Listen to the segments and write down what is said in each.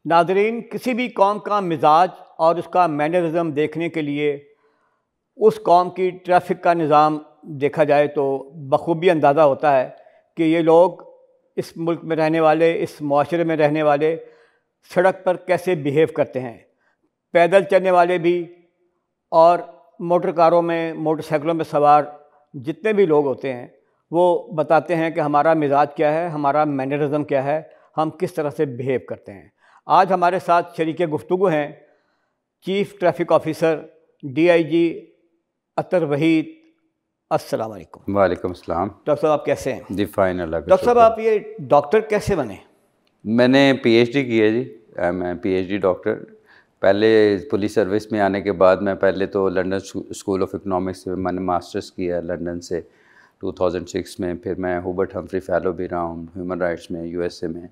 नाज़रीन, किसी भी कौम का मिजाज और उसका मैनरिज़म देखने के लिए उस कौम की ट्रैफिक का निज़ाम देखा जाए तो बखूबी अंदाज़ा होता है कि ये लोग इस मुल्क में रहने वाले, इस माशरे में रहने वाले सड़क पर कैसे बिहेव करते हैं। पैदल चलने वाले भी और मोटर कारों में, मोटरसाइकिलों में सवार जितने भी लोग होते हैं वो बताते हैं कि हमारा मिजाज क्या है, हमारा मैनरिज़म क्या है, हम किस तरह से बिहेव करते हैं। आज हमारे साथ शरीके गुफ्तगू हैं चीफ़ ट्रैफिक ऑफिसर DIG अतर वहीद। अस्सलाम वालेकुम। वालेकुम अस्सलाम। डॉक्टर साहब, आप कैसे हैं? जी फाइन, अल्लाह का डॉक्टर साहब, शुक्र। आप ये डॉक्टर कैसे बने? मैंने PhD की है जी। मैं PhD डॉक्टर। पहले पुलिस सर्विस में आने के बाद मैं पहले तो लंदन स्कूल ऑफ इकनॉमिक्स में मैंने मास्टर्स किया लंदन से 2006 में। फिर मैं हुबर्ट हम्फ्री फेलो भी रहा हूँ ह्यूमन राइट्स में USA में।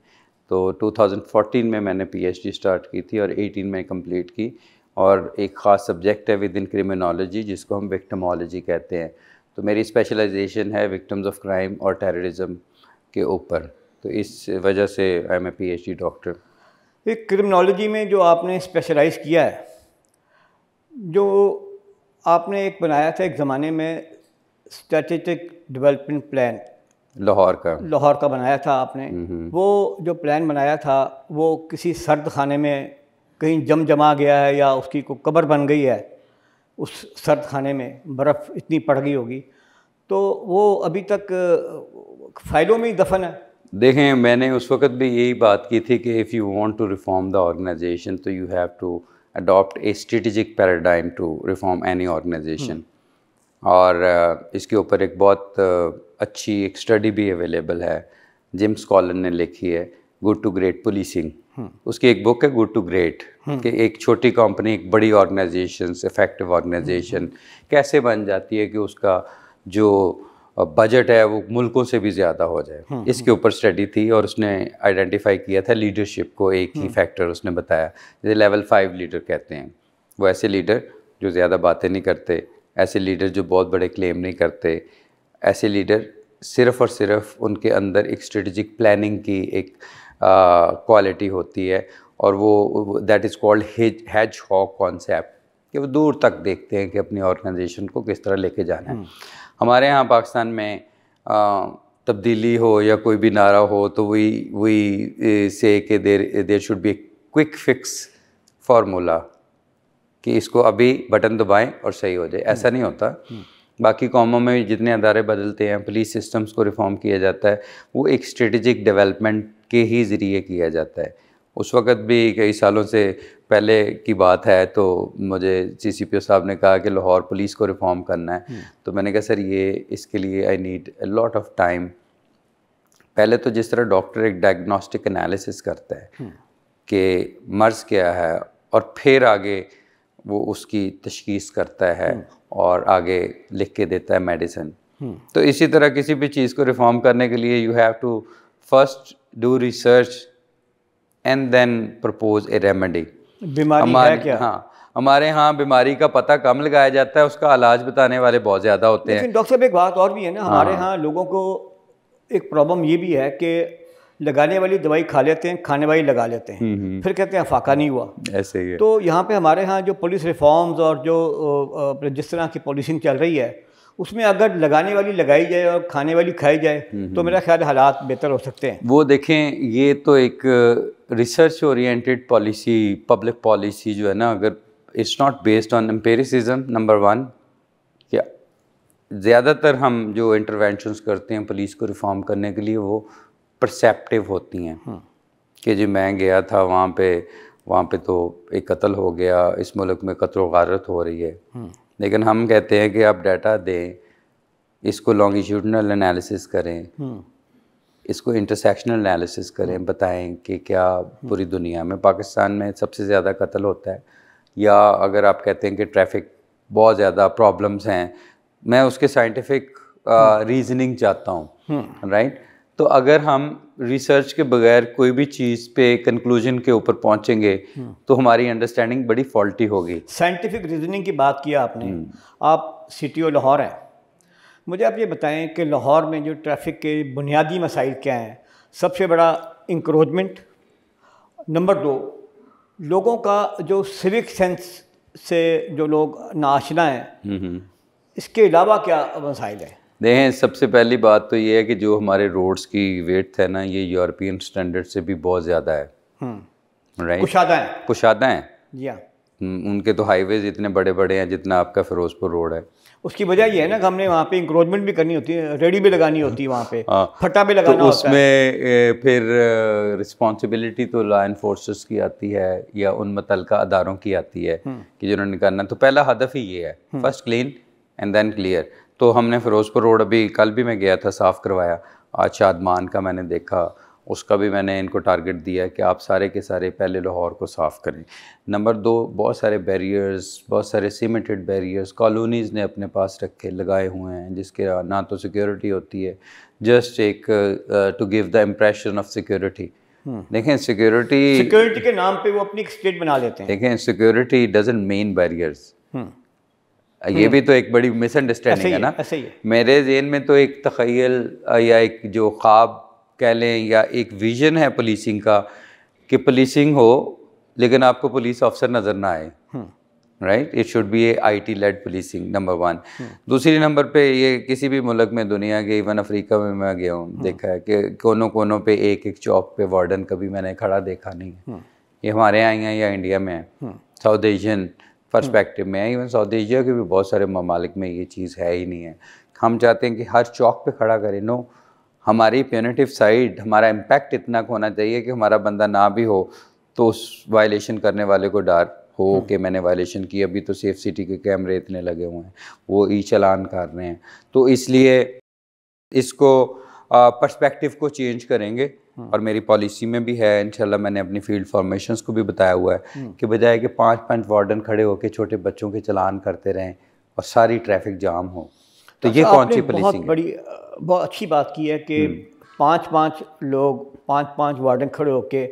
तो 2014 में मैंने PhD स्टार्ट की थी और 18 में कंप्लीट की। और एक ख़ास सब्जेक्ट है विद इन क्रिमिनोलॉजी जिसको हम विक्टिमोलॉजी कहते हैं। तो मेरी स्पेशलाइजेशन है विक्टिम्स ऑफ क्राइम और टेररिज्म के ऊपर। तो इस वजह से I am a PhD doctor. एक क्रिमिनोलॉजी में जो आपने स्पेशलाइज किया है, जो आपने एक बनाया था एक ज़माने में स्ट्रेटेजिक डेवलपमेंट प्लान, लाहौर का बनाया था आपने। वो जो प्लान बनाया था वो किसी सर्द खाने में कहीं जमा गया है या उसकी कोई कब्र बन गई है उस सर्द खाने में, बर्फ़ इतनी पड़ गई होगी, तो वो अभी तक फाइलों में ही दफन है। देखें, मैंने उस वक्त भी यही बात की थी कि if you want to reform the organisation तो you have to adopt a strategic paradigm to reform any organisation. और इसके ऊपर एक बहुत अच्छी एक स्टडी भी अवेलेबल है, जिम स्कॉलर ने लिखी है, गुड टू ग्रेट पुलिसिंग। उसकी एक बुक है गुड टू ग्रेट, कि एक छोटी कंपनी एक बड़ी ऑर्गेनाइजेशन, इफेक्टिव ऑर्गेनाइजेशन कैसे बन जाती है कि उसका जो बजट है वो मुल्कों से भी ज़्यादा हो जाए। इसके ऊपर स्टडी थी और उसने आइडेंटिफाई किया था लीडरशिप को, एक ही फैक्टर उसने बताया, जैसे लेवल 5 लीडर कहते हैं। वो ऐसे लीडर जो ज़्यादा बातें नहीं करते, ऐसे लीडर जो बहुत बड़े क्लेम नहीं करते, ऐसे लीडर सिर्फ़ और सिर्फ उनके अंदर एक स्ट्रेटजिक प्लानिंग की एक क्वालिटी होती है। और वो that is called hedge-hog concept, कि वो दूर तक देखते हैं कि अपनी ऑर्गेनाइजेशन को किस तरह लेके जाना है। हमारे यहाँ पाकिस्तान में तब्दीली हो या कोई भी नारा हो तो वी से कि there should be quick fix formula, कि इसको अभी बटन दबाएं और सही हो जाए। ऐसा नहीं होता। बाकी कौमों में जितने अदारे बदलते हैं, पुलिस सिस्टम्स को रिफॉर्म किया जाता है, वो एक स्ट्रेटेजिक डेवलपमेंट के ही ज़रिए किया जाता है। उस वक़्त भी कई सालों से पहले की बात है तो मुझे CCPO साहब ने कहा कि लाहौर पुलिस को रिफॉर्म करना है। तो मैंने कहा सर ये इसके लिए I need a lot of time. पहले तो जिस तरह डॉक्टर एक डायग्नोस्टिक एनालिसिस करता है कि मर्ज़ क्या है और फिर आगे वो उसकी तशख़ीस करता है और आगे लिख के देता है मेडिसिन, तो इसी तरह किसी भी चीज़ को रिफॉर्म करने के लिए you have to first do research and then propose a remedy. बीमारी है क्या? हाँ, हमारे यहाँ बीमारी का पता कम लगाया जाता है, उसका इलाज बताने वाले बहुत ज़्यादा होते हैं। लेकिन डॉक्टर साहब, एक बात और भी है ना, हमारे यहाँ लोगों को एक प्रॉब्लम ये भी है कि लगाने वाली दवाई खा लेते हैं, खाने वाली लगा लेते हैं, फिर कहते हैं फाका नहीं हुआ। ऐसे ही है। तो यहाँ पे हमारे यहाँ जो पुलिस रिफॉर्म्स और जो जिस तरह की पॉलिसिंग चल रही है उसमें अगर लगाने वाली लगाई जाए और खाने वाली खाई जाए तो मेरा ख्याल हालात बेहतर हो सकते हैं। वो देखें, ये तो एक research oriented policy, public policy जो है ना, अगर it's not based on empiricism, number 1, क्या ज़्यादातर हम जो इंटरवेंशंस करते हैं पुलिस को रिफॉर्म करने के लिए वो परसेप्टिव होती हैं कि जी मैं गया था वहाँ पे तो एक कत्ल हो गया, इस मुल्क में कत्ल व गारत हो रही है। लेकिन हम कहते हैं कि आप डाटा दें, इसको लॉन्गिट्यूडनल एनालिसिस करें, इसको इंटरसेक्शनल एनालिसिस करें, बताएं कि क्या पूरी दुनिया में पाकिस्तान में सबसे ज़्यादा कत्ल होता है, या अगर आप कहते हैं कि ट्रैफिक बहुत ज़्यादा प्रॉब्लम्स हैं, मैं उसके साइंटिफिक रीजनिंग चाहता हूँ, राइट। तो अगर हम रिसर्च के बगैर कोई भी चीज़ पे कंक्लूजन के ऊपर पहुँचेंगे तो हमारी अंडरस्टैंडिंग बड़ी फॉल्टी होगी। साइंटिफिक रीजनिंग की बात किया आपने, आप CTO लाहौर हैं, मुझे आप ये बताएं कि लाहौर में जो ट्रैफिक के बुनियादी मसाइल क्या हैं? सबसे बड़ा इंक्रोचमेंट, नंबर 2 लोगों का जो सिविक सेंस से जो लोग नाआशना हैं, इसके अलावा क्या मसाइल है? देखें, सबसे पहली बात तो ये है कि जो हमारे रोड्स की वेट है ना, ये यूरोपियन स्टैंडर्ड से भी बहुत ज़्यादा है। राइट, कुशादा है जी हाँ। उनके तो हाईवेज इतने बड़े बड़े हैं जितना आपका फिरोजपुर रोड है। उसकी वजह ये है ना कि हमने वहाँ पे इंक्रोचमेंट भी करनी होती है, रेडी भी लगानी होती है, वहाँ पे फटा भी लगाना तो होता है। उसमें फिर रिस्पॉन्सिबिलिटी तो लॉ एनफोर्सर्स की आती है या उन मुतल्लिका अदारों की आती है कि जिन्होंने करना। तो पहला हदफ ही ये है, first clean and then clear. तो हमने फिरोजपुर रोड अभी कल भी मैं गया था, साफ़ करवाया। आज शादमान का मैंने देखा, उसका भी मैंने इनको टारगेट दिया कि आप सारे के सारे पहले लाहौर को साफ़ करें। नंबर 2, बहुत सारे बैरियर्स, बहुत सारे सीमेंटेड बैरियर्स कॉलोनीज़ ने अपने पास रखे लगाए हुए हैं, जिसके ना तो सिक्योरिटी होती है, जस्ट एक to give the impression of security. देखें, सिक्योरिटी के नाम पे वो अपनी एक स्टेट बना लेते हैं। देखें, सिक्योरिटी डजंट मीन बैरियर्स। ये भी तो एक बड़ी मिसअंडरस्टैंडिंग है ना। मेरे ज़हन में तो एक तख़य्युल या एक जो ख्वाब कह लें या एक विजन है पुलिसिंग का कि पुलिसिंग हो लेकिन आपको पुलिस ऑफिसर नज़र ना आए। Right, it should be a IT led policing, number 1। दूसरी नंबर पे ये किसी भी मुल्क में, दुनिया के इवन अफ्रीका में मैं गया हूँ, देखा है कि कोनों कोनों पे एक एक चौक पे वार्डन कभी मैंने खड़ा देखा नहीं है। ये हमारे यहाँ हैं या इंडिया में है, साउथ एशियन पर्सपेक्टिव में है। इवन साउथ एशिया के भी बहुत सारे ममालिक में ये चीज़ है ही नहीं है। हम चाहते हैं कि हर चौक पे खड़ा करें। नो, हमारी प्यूनिटिव साइड, हमारा इम्पैक्ट इतना होना चाहिए कि हमारा बंदा ना भी हो तो उस वायलेशन करने वाले को डर हो कि मैंने वायलेशन की। अभी तो सेफ सिटी के कैमरे इतने लगे हुए हैं, वो चालान कर रहे हैं। तो इसलिए इसको पर्सपेक्टिव को चेंज करेंगे और मेरी पॉलिसी में भी है इंशाल्लाह। मैंने अपनी फील्ड फॉर्मेशंस को भी बताया हुआ है कि बजाय कि 5-5 वार्डन खड़े होकर छोटे बच्चों के चालान करते रहें और सारी ट्रैफिक जाम हो, तो ये कौन सी पुलिसिंग है? बहुत अच्छी बात की है कि 5-5 लोग 5-5 वार्डन खड़े होके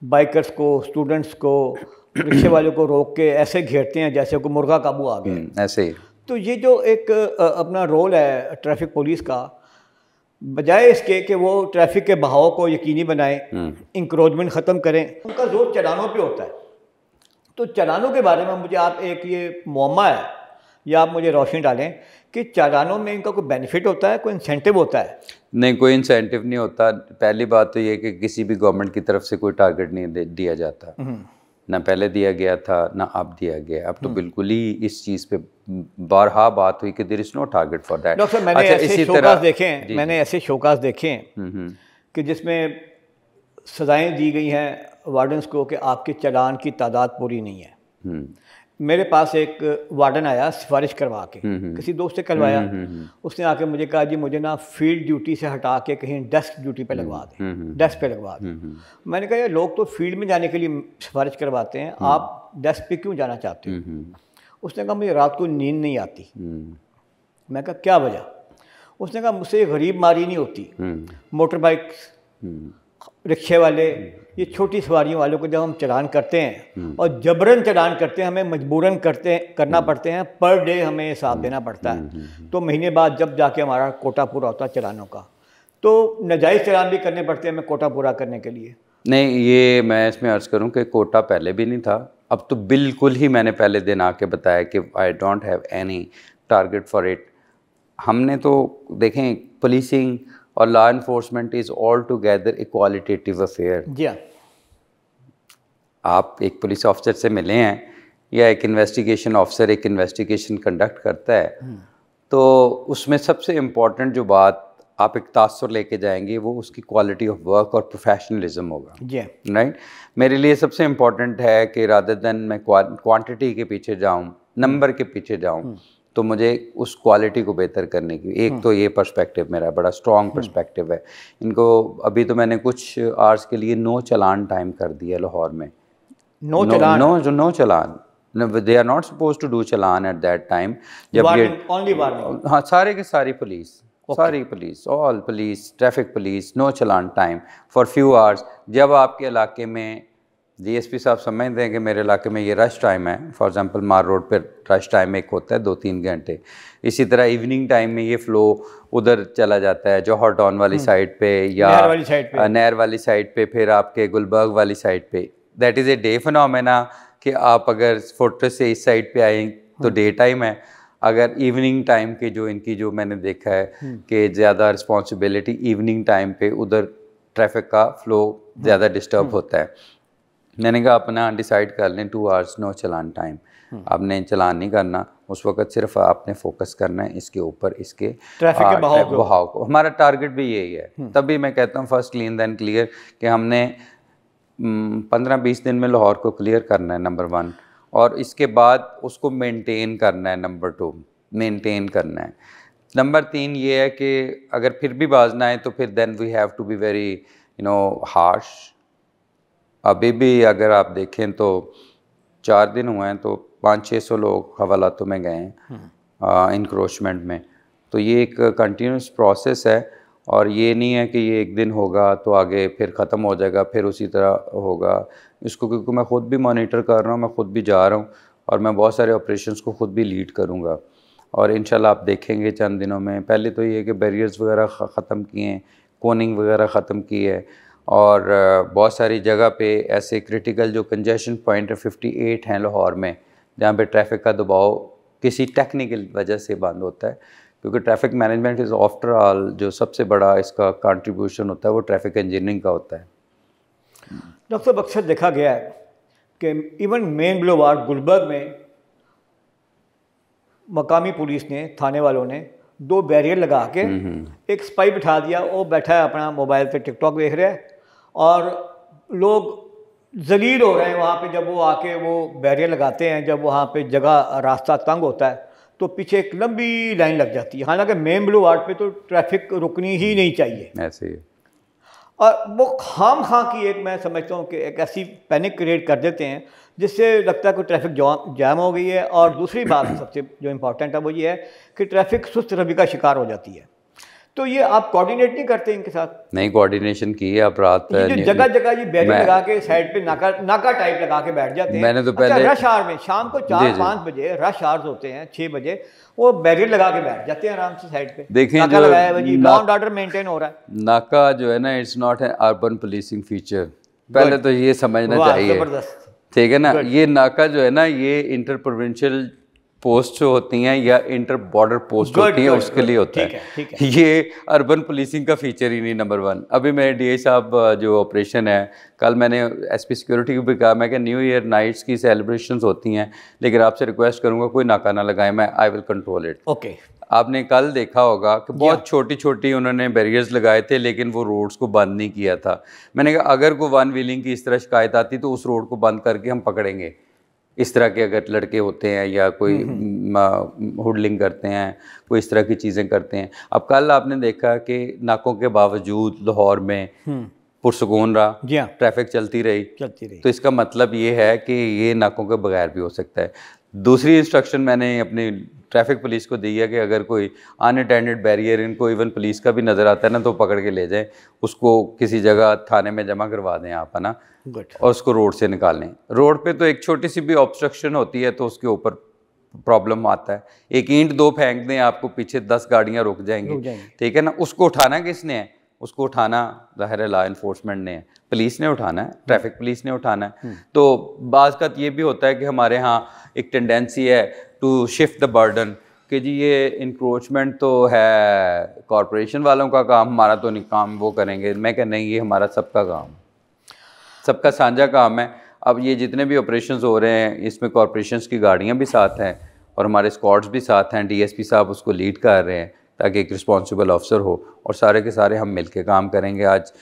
बाइकर्स को, स्टूडेंट्स को, रिक्शे वालों को रोक के ऐसे घेरते हैं जैसे कोई मुर्गा काबू आ गया। ऐसे ही। तो ये जो एक अपना रोल है ट्रैफिक पुलिस का, बजाय इसके कि वो ट्रैफिक के बहाव को यकीनी बनाएं, इंक्रोचमेंट ख़त्म करें, उनका जोर चालानों पे होता है। तो चालानों के बारे में मुझे आप एक ये मुअम्मा है या आप मुझे रोशनी डालें कि चालानों में इनका कोई बेनिफिट होता है, कोई इंसेंटिव होता है? नहीं, कोई इंसेंटिव नहीं होता। पहली बात तो ये कि किसी भी गवर्नमेंट की तरफ से कोई टारगेट नहीं दिया जाता, ना पहले दिया गया था ना अब दिया गया। अब तो बिल्कुल ही इस चीज़ पे बारहा बात हुई कि there is no target for that. Doctor, मैंने ऐसे शोकास देखे हैं कि जिसमें सज़ाएं दी गई हैं वार्डन्स को कि आपके चालान की तादाद पूरी नहीं है। मेरे पास एक वार्डन आया सिफारिश करवा के, किसी दोस्त से करवाया, उसने आके मुझे कहा जी मुझे ना फील्ड ड्यूटी से हटा के कहीं डेस्क ड्यूटी पे लगवा दें, डेस्क पे लगवा दें। मैंने कहा यार, लोग तो फील्ड में जाने के लिए सिफारिश करवाते हैं, आप डेस्क पे क्यों जाना चाहते हो? उसने कहा मुझे रात को नींद नहीं आती। मैं कहा क्या वजह? उसने कहा मुझसे गरीब मारी नहीं होती, मोटर बाइक्स, रिक्शे वाले, ये छोटी सवारियों वालों को जब हम चलान करते हैं और जबरन चलान करते हैं, हमें मजबूरन करना पड़ते हैं, पर डे हमें हिसाब देना पड़ता है। तो महीने बाद जब जाके हमारा कोटा पूरा होता है चलानों का, तो नाजायज़ चलान भी करने पड़ते हैं हमें कोटा पूरा करने के लिए। नहीं, ये मैं इसमें अर्ज़ करूं कि कोटा पहले भी नहीं था, अब तो बिल्कुल ही मैंने पहले दिन आके बताया कि I don't have any target for it. हमने तो देखें, पुलिसिंग और law enforcement is all together a qualitative affair. जी हाँ, आप एक पुलिस ऑफिसर से मिले हैं या एक इन्वेस्टिगेशन ऑफिसर एक इन्वेस्टिगेशन कंडक्ट करता है, तो उसमें सबसे इम्पॉर्टेंट जो बात आप एक तासुर लेके जाएंगे वो उसकी क्वालिटी ऑफ वर्क और प्रोफेशनलिज्म होगा। राइट, मेरे लिए सबसे इम्पॉर्टेंट है कि रादर देन मैं क्वांटिटी के पीछे जाऊं, नंबर के पीछे जाऊं, तो मुझे उस क्वालिटी को बेहतर करने की एक तो ये पर्सपेक्टिव मेरा बड़ा स्ट्रॉन्ग पर्सपेक्टिव है। इनको अभी तो मैंने कुछ आवर्स के लिए नो चलान टाइम कर दिया लाहौर में। No challan, they are not suppose to do challan at that time. जब ये हाँ, सारे के सारी पुलिस, सारी police, all police, traffic police, no challan time for few hours. जब आपके इलाके में DSP साहब समझते हैं कि मेरे इलाके में ये रश टाइम है, फॉर एग्जांपल मार रोड पे रश टाइम एक होता है 2-3 घंटे, इसी तरह इवनिंग टाइम में ये फ़्लो उधर चला जाता है जौहर टाउन वाली साइड पे या नहर वाली साइड पे, फिर आपके गुलबर्ग वाली साइड पे, that is a day phenomena कि आप अगर फोर्ट्रेस से इस साइड पे आए तो डे टाइम है, अगर इवनिंग टाइम के जो इनकी जो मैंने देखा है कि ज़्यादा रिस्पॉन्सिबिलिटी इवनिंग टाइम पे उधर ट्रैफिक का फ्लो ज़्यादा डिस्टर्ब होता है। मैंने कहा अपना डिसाइड कर लें 2 आवर्स नो चलान टाइम, आपने चलान नहीं करना उस वक्त, सिर्फ आपने फोकस करना है इसके ऊपर, इसके ट्रैफिक के बहाव को। हमारा टारगेट भी यही है। तभी मैं कहता हूँ फर्स्ट क्लीन देन क्लियर, कि हमने 15-20 दिन में लाहौर को क्लियर करना है नंबर 1, और इसके बाद उसको मेंटेन करना है नंबर 2, मेंटेन करना है। नंबर 3 ये है कि अगर फिर भी बाज ना आए तो फिर then we have to be very harsh. अभी भी अगर आप देखें तो 4 दिन हुए हैं तो 500-600 लोग हवालातों में गए हैं इंक्रोचमेंट में। तो ये एक कंटिन्यूस प्रोसेस है, और ये नहीं है कि ये एक दिन होगा तो आगे फिर ख़त्म हो जाएगा फिर उसी तरह होगा। इसको क्योंकि मैं ख़ुद भी मॉनिटर कर रहा हूँ, मैं ख़ुद भी जा रहा हूँ, और मैं बहुत सारे ऑपरेशंस को ख़ुद भी लीड करूँगा। और इंशाल्लाह आप देखेंगे चंद दिनों में, पहले तो ये है कि बैरियर्स वगैरह ख़त्म किए हैं, कोनिंग वगैरह ख़त्म की है, और बहुत सारी जगह पे ऐसे क्रिटिकल जो कंजेशन पॉइंट 58 हैं लाहौर में, जहाँ पे ट्रैफिक का दबाव किसी टेक्निकल वजह से बंद होता है, क्योंकि traffic management is after all जो सबसे बड़ा इसका कंट्रीब्यूशन होता है वो ट्रैफिक इंजीनियरिंग का होता है। डॉक्टर साहब, अक्सर देखा गया है कि इवन मेन बुलेवार्ड गुलबर्ग में मकामी पुलिस ने, थाने वालों ने 2 बैरियर लगा के एक स्पाई बिठा दिया, वो बैठा है अपना मोबाइल पे टिकटॉक देख रहा है, और लोग जलील हो रहे हैं वहाँ पे। जब वो आके वो बैरियर लगाते हैं, जब वहाँ पे जगह रास्ता तंग होता है तो पीछे एक लंबी लाइन लग जाती है। हालांकि मेन बुलेवार्ड पे तो ट्रैफिक रुकनी ही नहीं चाहिए, ऐसे ही। और वो खाम की एक, मैं समझता हूँ कि एक ऐसी पैनिक क्रिएट कर देते हैं जिससे लगता है कि ट्रैफिक जैम हो गई है। और दूसरी बात सबसे जो इम्पोर्टेंट है वो ये है कि ट्रैफिक सुस्त रवि का शिकार हो जाती है। तो ये आप कोऑर्डिनेट नहीं करते इनके साथ? नहीं, कोऑर्डिनेशन की है। आप रात ये जो जगह जगह ये बैरियर लगा के साइड पे नाका टाइप लगा के बैठ जाते हैं। मैंने तो पहले रश आवर में शाम को 4-5 बजे रश आवर्स होते हैं, 6 बजे वो बैरियर लगा के बैठ जाते हैं आराम से साइड पे। देखें नाका जो लगाया है जी, लॉ एंड ऑर्डर मेंटेन हो रहा है। नाका जो है ना, it's not an urban policing feature, पहले तो ये समझना चाहिए, ठीक है ना। ये नाका जो है ना, ये इंटर प्रोविंशियल पोस्ट जो होती हैं या इंटर बॉर्डर पोस्ट होती हैं उसके लिए होता है। ये अर्बन पुलिसिंग का फीचर ही नहीं नंबर 1। अभी मेरे डीआई साहब जो ऑपरेशन है, कल मैंने एसपी सिक्योरिटी को भी कहा, मैं कि न्यू ईयर नाइट्स की सेलिब्रेशंस होती हैं, लेकिन आपसे रिक्वेस्ट करूंगा कोई नाका ना लगाएं, मैं I will control it. Okay. आपने कल देखा होगा कि बहुत छोटी छोटी उन्होंने बैरियर्स लगाए थे, लेकिन वो रोड्स को बंद नहीं किया था। मैंने कहा अगर कोई वन व्हीलिंग की इस तरह शिकायत आती तो उस रोड को बंद करके हम पकड़ेंगे। इस तरह के अगर लड़के होते हैं या कोई हुडलिंग करते हैं, कोई इस तरह की चीज़ें करते हैं। अब कल आपने देखा कि नाकों के बावजूद लाहौर में पुरसुकून रहा, ट्रैफिक चलती रही। तो इसका मतलब ये है कि ये नाकों के बगैर भी हो सकता है। दूसरी इंस्ट्रक्शन मैंने अपनी ट्रैफिक पुलिस को दी है कि अगर कोई अनअटेंडेड बैरियर इनको इवन पुलिस का भी नज़र आता है ना, तो पकड़ के ले जाएं, उसको किसी जगह थाने में जमा करवा दें आप, है ना, और उसको रोड से निकालें। रोड पे तो एक छोटी सी भी ऑब्स्ट्रक्शन होती है तो उसके ऊपर प्रॉब्लम आता है। एक ईंट 2 फेंक दें, आपको पीछे 10 गाड़ियाँ रुक जाएंगी, ठीक है ना। उसको उठाना किसने है? उसको उठाना ज़ाहिर है लॉ इन्फोर्समेंट ने है, पुलिस ने उठाना है, ट्रैफिक पुलिस ने उठाना है। तो बाज़ का ये भी होता है कि हमारे यहाँ एक टेंडेंसी है टू शिफ्ट द बर्डन, कि जी ये इंक्रोचमेंट तो है कॉरपोरेशन वालों का काम, हमारा तो नहीं काम, वो करेंगे। मैं कह नहीं, ये हमारा सबका काम, सबका साझा काम है। अब ये जितने भी ऑपरेशंस हो रहे हैं इसमें कॉरपोरेशंस की गाड़ियाँ भी साथ हैं और हमारे स्क्वाड्स भी साथ हैं, डीएसपी साहब उसको लीड कर रहे हैं ताकि एक रिस्पॉन्सिबल ऑफिसर हो, और सारे के सारे हम मिलके काम करेंगे। आज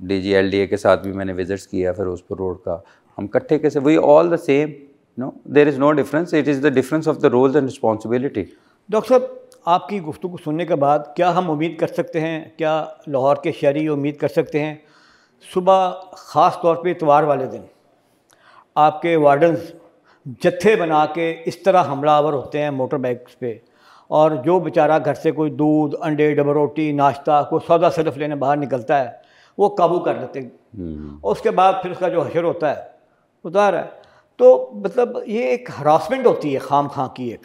DGLDA के साथ भी मैंने विजिट्स किया फिरोजपुर रोड का, हम इकट्ठे कैसे, we all the same, no there is no difference, it is the difference of the roles and responsibility. Doctor साहब, आपकी गुफ्तगू सुनने के बाद क्या हम उम्मीद कर सकते हैं, क्या लाहौर के शहरी उम्मीद कर सकते हैं सुबह ख़ास तौर पे इतवार वाले दिन आपके वार्डन्स जत्थे बना के इस तरह हमलावर होते हैं मोटर बाइक्स पे, और जो बेचारा घर से कोई दूध, अंडे, डबल रोटी, नाश्ता, कोई सौदा सिर्फ लेने बाहर निकलता है, वो काबू कर लेते हैं, और उसके बाद फिर उसका जो हशर होता है उतार है। तो मतलब ये एक हरासमेंट होती है खाम खां की, एक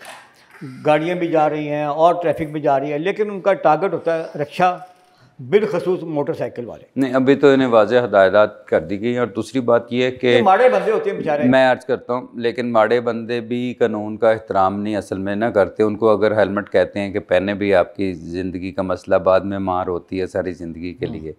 गाड़ियाँ भी जा रही हैं और ट्रैफिक भी जा रही है, लेकिन उनका टारगेट होता है रक्षा, बिलखसूस मोटरसाइकिल वाले। नहीं, अभी तो इन्हें वाज़ेह हदायत कर दी गई। और दूसरी बात यह है कि माड़े बंदे होते हैं बेचारे, मैं अर्ज़ करता हूँ, लेकिन माड़े बंदे भी कानून का एहतराम नहीं असल में ना करते। उनको अगर हेलमेट कहते हैं कि पहने भी आपकी ज़िंदगी का मसला, बाद में मार होती है सारी ज़िंदगी के लिए।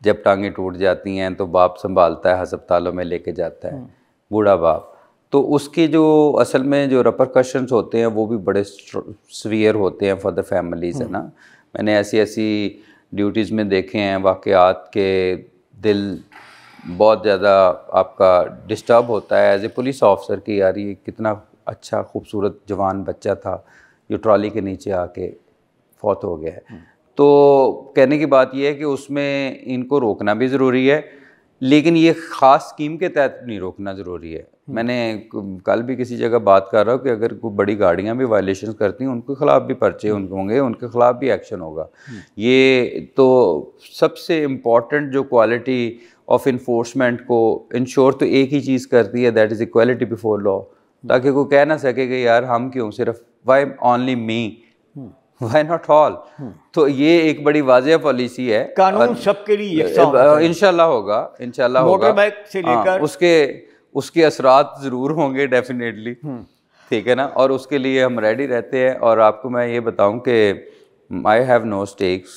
जब टांगें टूट जाती हैं तो बाप संभालता है, अस्पतालों में लेके जाता है, बूढ़ा बाप। तो उसके जो असल में जो रिपरकशंस होते हैं वो भी बड़े सीवियर होते हैं फॉर द फैमिलीज़, है ना। मैंने ऐसी ऐसी ड्यूटीज़ में देखे हैं वाक़यात के दिल बहुत ज़्यादा आपका डिस्टर्ब होता है एज ए पुलिस ऑफिसर कि यार ये कितना अच्छा खूबसूरत जवान बच्चा था, जो ट्रॉली के नीचे आके फौत हो गया है। तो कहने की बात यह है कि उसमें इनको रोकना भी ज़रूरी है, लेकिन ये ख़ास स्कीम के तहत नहीं रोकना ज़रूरी है। मैंने कल भी किसी जगह बात कर रहा हूँ कि अगर कोई बड़ी गाड़ियाँ भी वायलेशन करती हैं उनके ख़िलाफ़ भी पर्चे होंगे, उनके ख़िलाफ़ भी एक्शन होगा। ये तो सबसे इम्पॉर्टेंट जो क्वालिटी ऑफ इन्फोर्समेंट को इंश्योर तो एक ही चीज़ करती है, that is equality before law. ताकि कोई कह ना सके कि यार हम क्यों, सिर्फ why only me, why not all. तो ये एक बड़ी वाज़ेह पॉलिसी है, कानून सबके लिए यकसा इंशाल्लाह होगा, इंशाल्लाह होगा। मोटर बाइक से लेकर उसके असरात ज़रूर होंगे डेफिनेटली, ठीक है ना। और उसके लिए हम रेडी रहते हैं। और आपको मैं ये बताऊं कि I have no stakes,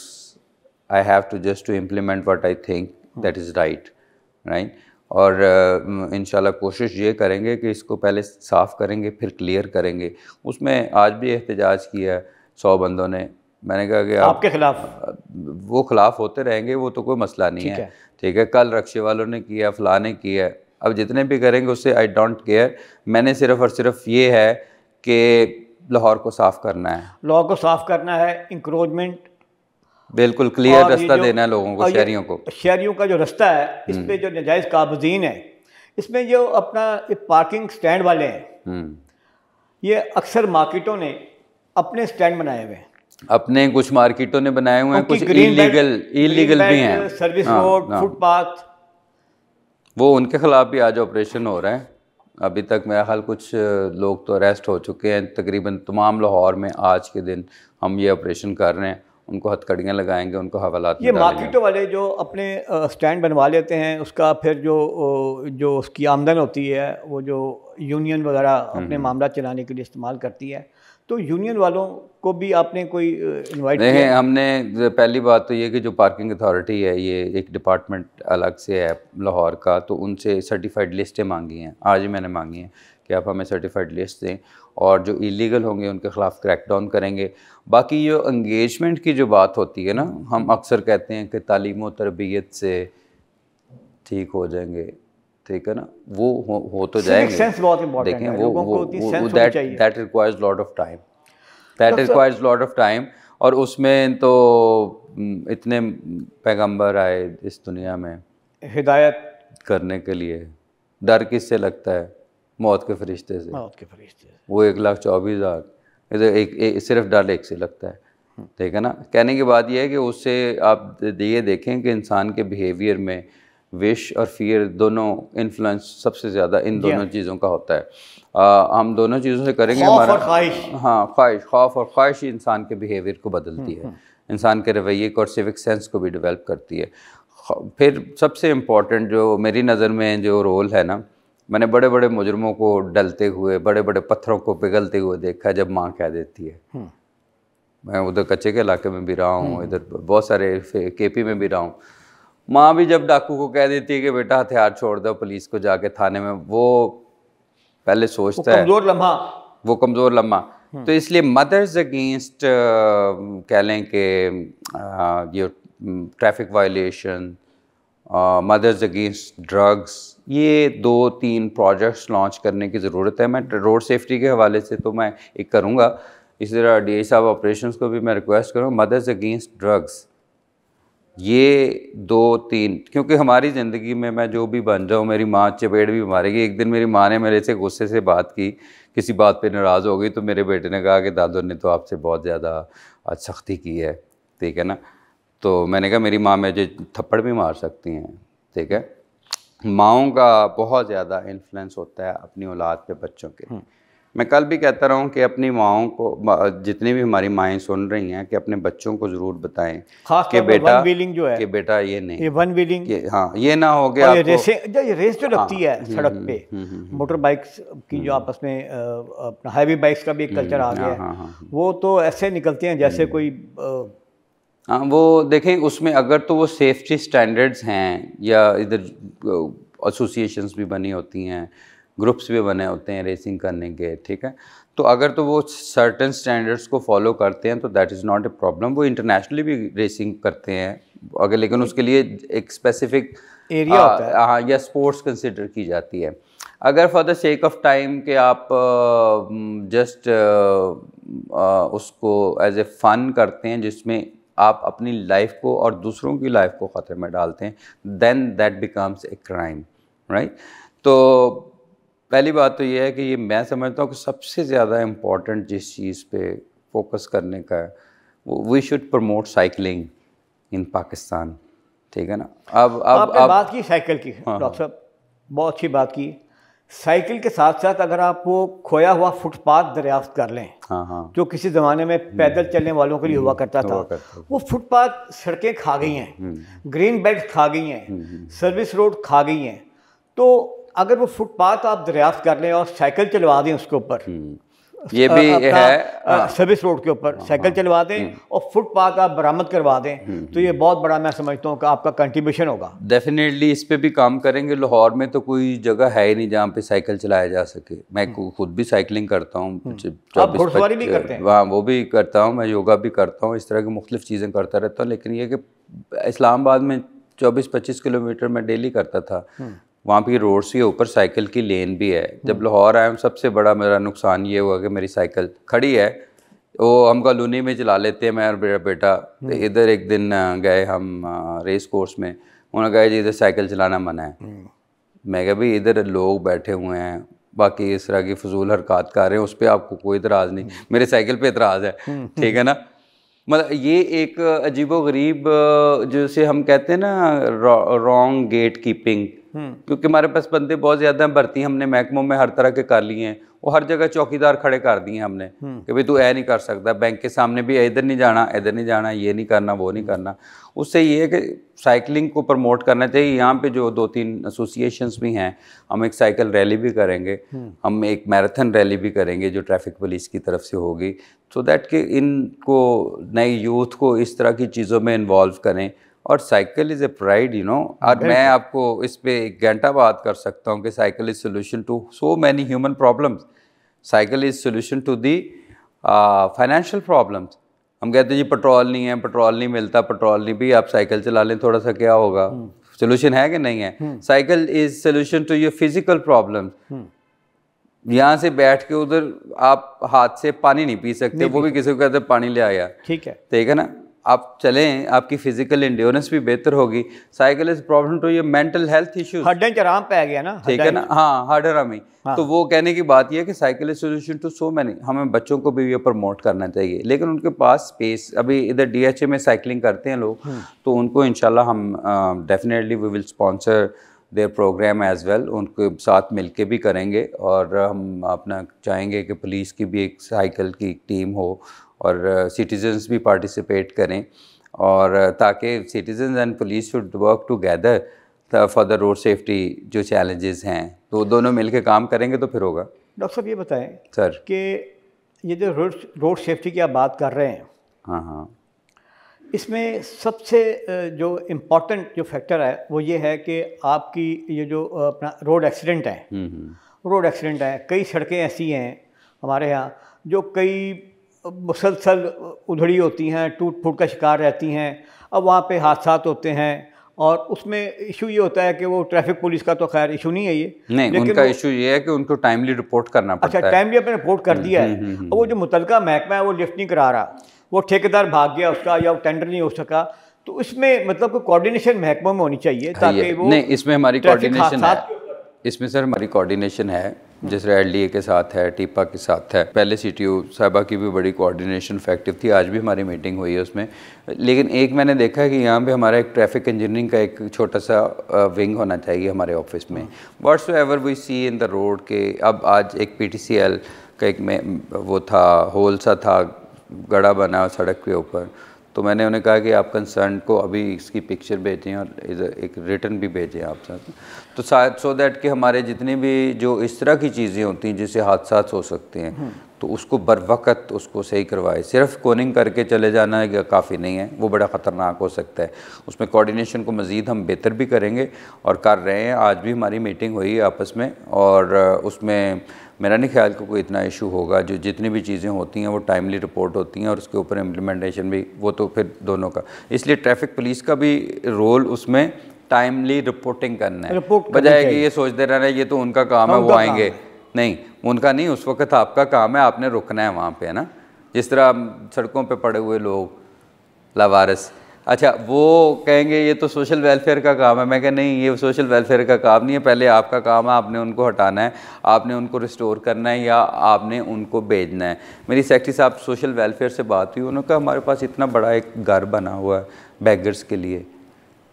I have to just to implement what I think that is right. और इंशाल्लाह कोशिश ये करेंगे कि इसको पहले साफ़ करेंगे फिर क्लियर करेंगे। उसमें आज भी एहतजाज किया 100 बंदों ने। मैंने कहा कि आपके खिलाफ, वो खिलाफ होते रहेंगे, वो तो कोई मसला नहीं है, ठीक है। कल रक्शे वालों ने किया, फलां ने किया, अब जितने भी करेंगे उससे आई डोंट केयर। मैंने सिर्फ और सिर्फ ये है कि लाहौर को साफ़ करना है, लाहौर को साफ़ करना है, इंक्रोचमेंट बिल्कुल क्लियर रास्ता देना है लोगों को, शहरियों को। शहरियों का जो रास्ता है इस पे जो नाजायज़ काबज़ीन है, इसमें जो अपना पार्किंग स्टैंड वाले हैं, ये अक्सर मार्केटों ने अपने स्टैंड बनाए हुए हैं, अपने कुछ मार्केटों ने बनाए हुए हैं, कुछ इलीगल भी हैं, सर्विस रोड, फुटपाथ, वो उनके खिलाफ भी आज ऑपरेशन हो रहा है। अभी तक मेरा ख्याल कुछ लोग तो अरेस्ट हो चुके हैं। तकरीबन तमाम लाहौर में आज के दिन हम ये ऑपरेशन कर रहे हैं, उनको हथकड़ियाँ लगाएंगे, उनको हवालात में ये मार्केटों वाले जो अपने स्टैंड बनवा लेते हैं, उसका फिर जो उसकी आमदन होती है वो जो यूनियन वगैरह अपने मामला चलाने के लिए इस्तेमाल करती है। तो यूनियन वालों को भी आपने कोई इनवाइट किया? नहीं, हमने पहली बात तो ये कि जो पार्किंग अथॉरिटी है ये एक डिपार्टमेंट अलग से है लाहौर का, तो उनसे सर्टिफाइड लिस्टें मांगी हैं। आज ही मैंने मांगी हैं कि आप हमें सर्टिफाइड लिस्ट दें, और जो इलीगल होंगे उनके ख़िलाफ़ क्रैकडाउन करेंगे। बाकी जो एंगेजमेंट की जो बात होती है ना, हम अक्सर कहते हैं कि तालीम व तरबियत से ठीक हो जाएंगे, ठीक है ना, वो हो तो जाएंगे। सेंस बहुत इंपॉर्टेंट है, लोगों को सेंस होनी चाहिए। That requires lot of time, that requires lot of time. और उसमें तो इतने पैगंबर आए इस दुनिया में हिदायत करने के लिए। डर किससे लगता है? मौत के फरिश्ते से। मौत के फरिश्ते, वो 1,24,000, इधर एक सिर्फ डर एक से लगता है, ठीक है ना। कहने की बात यह है कि उससे आप ये देखें कि इंसान के बिहेवियर में विश और फियर दोनों इन्फ्लुएंस सबसे ज़्यादा इन दोनों चीज़ों का होता है। हम दोनों चीज़ों से करेंगे, हमारा खौफ और ख्वाहिश ही इंसान के बिहेवियर को बदलती है, इंसान के रवैये को और सिविक सेंस को भी डेवलप करती है। फिर सबसे इम्पॉर्टेंट जो मेरी नज़र में जो रोल है ना, मैंने बड़े बड़े मुजरमों को डलते हुए, बड़े बड़े पत्थरों को पिघलते हुए देखा जब माँ कह देती है। मैं उधर कच्चे के इलाके में भी रहा हूँ, इधर बहुत सारे केपी में भी रहा हूँ। माँ भी जब डाकू को कह देती है कि बेटा हथियार छोड़ दो, पुलिस को जाके थाने में, वो पहले सोचता है, वो कमज़ोर लम्हा। तो इसलिए मदर्स अगेंस्ट कह लें कि ये traffic violation, mothers against drugs, ये 2-3 प्रोजेक्ट्स लॉन्च करने की ज़रूरत है। मैं रोड सेफ्टी के हवाले से तो मैं एक करूँगा, इसी तरह DI साहब ऑपरेशंस को भी मैं रिक्वेस्ट करूँगा, मदर्स अगेंस्ट ड्रग्स, ये 2-3, क्योंकि हमारी ज़िंदगी में मैं जो भी बन जाऊँ, मेरी माँ चपेट भी मारेगी। एक दिन मेरी माँ ने मेरे से गुस्से से बात की, किसी बात पे नाराज़ हो गई, तो मेरे बेटे ने कहा कि दादू ने तो आपसे बहुत ज़्यादा सख्ती की है, ठीक है ना। तो मैंने कहा मेरी माँ मुझे थप्पड़ भी मार सकती हैं, ठीक है। माँओं का बहुत ज़्यादा इन्फ्लुएंस होता है अपनी औलाद पे, बच्चों के। मैं कल भी कहता रहा हूँ कि अपनी माओं को, जितनी भी हमारी माएँ सुन रही हैं, कि अपने बच्चों को ज़रूर बताएं कि बेटा, वन व्हीलिंग जो है, कि बेटा ये नहीं, ये वन व्हीलिंग, हाँ ये ना हो कि और आपको ये रेस जो लगती है सड़क पे, मोटर बाइक्स की जो आपस में अपना हैवी बाइक्स का भी एक कल्चर आ गया है, वो तो ऐसे निकलते हैं जैसे कोई हाँ वो देखें उसमें अगर तो वो सेफ्टी स्टैंडर्ड्स हैं, या इधर एसोसिएशंस भी बनी होती हैं, ग्रुप्स भी बने होते हैं रेसिंग करने के, ठीक है, तो अगर तो वो सर्टेन स्टैंडर्ड्स को फॉलो करते हैं तो that is not a problem. वो इंटरनेशनली भी रेसिंग करते हैं अगर, लेकिन उसके लिए एक स्पेसिफिक एरिया होता है, हाँ, या स्पोर्ट्स कंसिडर की जाती है। अगर for the sake of time कि आप जस्ट उसको एज ए फ़न करते हैं जिसमें आप अपनी लाइफ को और दूसरों की लाइफ को ख़तरे में डालते हैं, then that becomes a crime, right. तो पहली बात तो ये है कि ये मैं समझता हूँ कि सबसे ज़्यादा इम्पॉर्टेंट जिस चीज़ पे फोकस करने का है, वो वी शुड प्रमोट साइकिलिंग इन पाकिस्तान, ठीक है ना। अब आपने बात की साइकिल की, हाँ, डॉक्टर साहब बहुत अच्छी बात की। साइकिल के साथ साथ अगर आप वो खोया हुआ फुटपाथ दरियाफ्त कर लें, हाँ, जो किसी ज़माने में पैदल चलने वालों के लिए हुआ करता था, वो फुटपाथ सड़कें खा गई हैं, ग्रीन बेल्ट खा गई हैं, सर्विस रोड खा गई हैं। तो अगर वो फुटपाथ आप दरियाफ्त कर लें और साइकिल चलवा दें उसके ऊपर, ये भी है सर्विस रोड के ऊपर साइकिल चलवा दें और फुटपाथ आप बरामद करवा दें, तो ये बहुत बड़ा मैं समझता हूँ कि आपका कंट्रीब्यूशन होगा। डेफिनेटली इस पे भी काम करेंगे। लाहौर में तो कोई जगह है ही नहीं जहाँ पे साइकिल चलाया जा सके। मैं खुद भी साइकिलिंग करता हूँ, आप घुड़सवारी भी करते हैं? हाँ वो भी करता हूँ, मैं योगा भी करता हूँ, इस तरह की मुख्तलिफ चीज़ें करता रहता हूँ। लेकिन ये कि इस्लामाबाद में 24-25 किलोमीटर मैं डेली करता था, वहाँ पे रोड्स के ऊपर साइकिल की लेन भी है। जब लाहौर आया सबसे बड़ा मेरा नुकसान ये हुआ कि मेरी साइकिल खड़ी है, वो हम कॉलोनी में चला लेते हैं मैं और मेरा बेटा। तो इधर एक दिन गए हम रेस कोर्स में, उन्होंने कहा जी इधर साइकिल चलाना मना है। मैं कहा भाई इधर लोग बैठे हुए हैं, बाकी इस तरह की फजूल हरकत कर रहे हैं, उस पर आपको कोई इतराज़ नहीं, मेरे साइकिल पे इतराज़ है, ठीक है ना। मतलब ये एक अजीबोगरीब जैसे हम कहते हैं ना रॉन्ग गेट कीपिंग, क्योंकि हमारे पास बंदे बहुत ज़्यादा भर्ती हमने महकमों में हर तरह के कर लिए हैं, वो हर जगह चौकीदार खड़े कर दिए हमने कि भाई तू ऐ नहीं कर सकता, बैंक के सामने भी इधर नहीं जाना, इधर नहीं जाना, ये नहीं करना, वो नहीं करना। उससे ये है कि साइकिलिंग को प्रमोट करना चाहिए। यहाँ पे जो 2-3 एसोसिएशंस भी हैं, हम एक साइकिल रैली भी करेंगे, हम एक मैराथन रैली भी करेंगे जो ट्रैफिक पुलिस की तरफ से होगी, सो दैट कि इनको नए यूथ को इस तरह की चीज़ों में इन्वॉल्व करें। और cycle is a pride, you know. और मैं आपको इस पे 1 घंटा बात कर सकता हूँ कि cycle is solution to so many human problems. Cycle is solution to the financial problems. हम कहते हैं जी पेट्रोल नहीं है, पेट्रोल नहीं मिलता, पेट्रोल नहीं, भी आप साइकिल चला लें थोड़ा सा, क्या होगा? सोल्यूशन है कि नहीं है? Cycle is solution to your physical problems. यहाँ से बैठ के उधर आप हाथ से पानी नहीं पी सकते, वो भी किसी को कहते पानी ले आया, ठीक है ना। आप चलें, आपकी फिजिकल एंड्योरेंस भी बेहतर होगी। Cycle is problem to your mental health issues, हड्डें आराम पे गया ना, ठीक है ना। हाँ, हड्ड आरामी। तो वो कहने की बात ये है कि cycle is solution to so many. हमें बच्चों को भी ये प्रमोट करना चाहिए, लेकिन उनके पास स्पेस, अभी इधर DHA में साइकिलिंग करते हैं लोग, तो उनको इंशाल्लाह हम definitely we will sponsor their program as well, उनके साथ मिलके भी करेंगे। और हम अपना चाहेंगे कि पुलिस की भी एक साइकिल की टीम हो और सिटीजन्स भी पार्टिसिपेट करें, और ताकि citizens and police should work together for the road safety जो चैलेंजेस हैं, तो दोनों मिलके काम करेंगे तो फिर होगा। डॉक्टर साहब ये बताएं सर कि ये जो रोड सेफ्टी की आप बात कर रहे हैं, हाँ, इसमें सबसे जो इम्पोर्टेंट जो फैक्टर है वो ये है कि आपकी ये जो अपना रोड एक्सीडेंट है, कई सड़कें ऐसी हैं हमारे यहाँ जो कई मुसलसल उधड़ी होती हैं, टूट फूट का शिकार रहती हैं। अब वहाँ पे हादसात होते हैं और उसमें इशू ये होता है कि वो ट्रैफिक पुलिस का तो खैर इशू नहीं है ये, नहीं, उनका इशू ये है कि उनको टाइमली रिपोर्ट करना पड़ता है। अच्छा, टाइमली आपने रिपोर्ट कर दिया है, और वो जो मुतलका महकमा है वो लिफ्ट नहीं करा रहा, वो ठेकेदार भाग गया उसका, या वो टेंडर नहीं हो सका, तो इसमें मतलब कोई कोऑर्डिनेशन महकमा में होनी चाहिए ताकि वो नहीं, इसमें हमारी कोऑर्डिनेशन है, इसमें सर हमारी कोऑर्डिनेशन है, जैसे LDA के साथ है, टीपा के साथ है। पहले CTO साहिबा की भी बड़ी कोऑर्डिनेशन इफेक्टिव थी, आज भी हमारी मीटिंग हुई है उसमें। लेकिन एक मैंने देखा है कि यहाँ पे हमारा एक ट्रैफिक इंजीनियरिंग का एक छोटा सा विंग होना चाहिए हमारे ऑफिस में। Whatsoever we see in the road के, अब आज एक PTCL का एक में वो था, होल सा था, गड़ा बना सड़क के ऊपर। तो मैंने उन्हें कहा कि आप कंसर्न को अभी इसकी पिक्चर भेजें और एक रिटर्न भी भेजें आप साथ, तो शायद सो दैट कि हमारे जितनी भी जो इस तरह की चीज़ें होती हैं जिससे हादसा हो सकते हैं तो उसको बर वक्त उसको सही करवाए। सिर्फ कोनिंग करके चले जाना है काफ़ी नहीं है, वो बड़ा ख़तरनाक हो सकता है। उसमें कोऑर्डिनेशन को मज़ीद हम बेहतर भी करेंगे और कर रहे हैं। आज भी हमारी मीटिंग हुई आपस में और उसमें मेरा नहीं ख्याल कि कोई इतना इशू होगा। जो जितनी भी चीज़ें होती हैं वो टाइमली रिपोर्ट होती हैं और उसके ऊपर इम्प्लीमेंटेशन भी वो तो फिर दोनों का, इसलिए ट्रैफिक पुलिस का भी रोल उसमें टाइमली रिपोर्टिंग करना है, बजाय कि ये सोचते रहना ये तो उनका काम है वो आएंगे। नहीं, उनका नहीं, उस वक्त आपका काम है, आपने रुकना है वहाँ पे, है ना। जिस तरह सड़कों पे पड़े हुए लोग लावारिस, अच्छा वो कहेंगे ये तो सोशल वेलफेयर का काम है। मैं कह नहीं, ये सोशल वेलफेयर का काम नहीं है, पहले आपका काम है, आपने उनको हटाना है, आपने उनको रिस्टोर करना है या आपने उनको भेजना है। मेरी सेक्रेटरी साहब सोशल वेलफेयर से बात हुई, उन्होंने कहा हमारे पास इतना बड़ा एक घर बना हुआ है बैगर्स के लिए,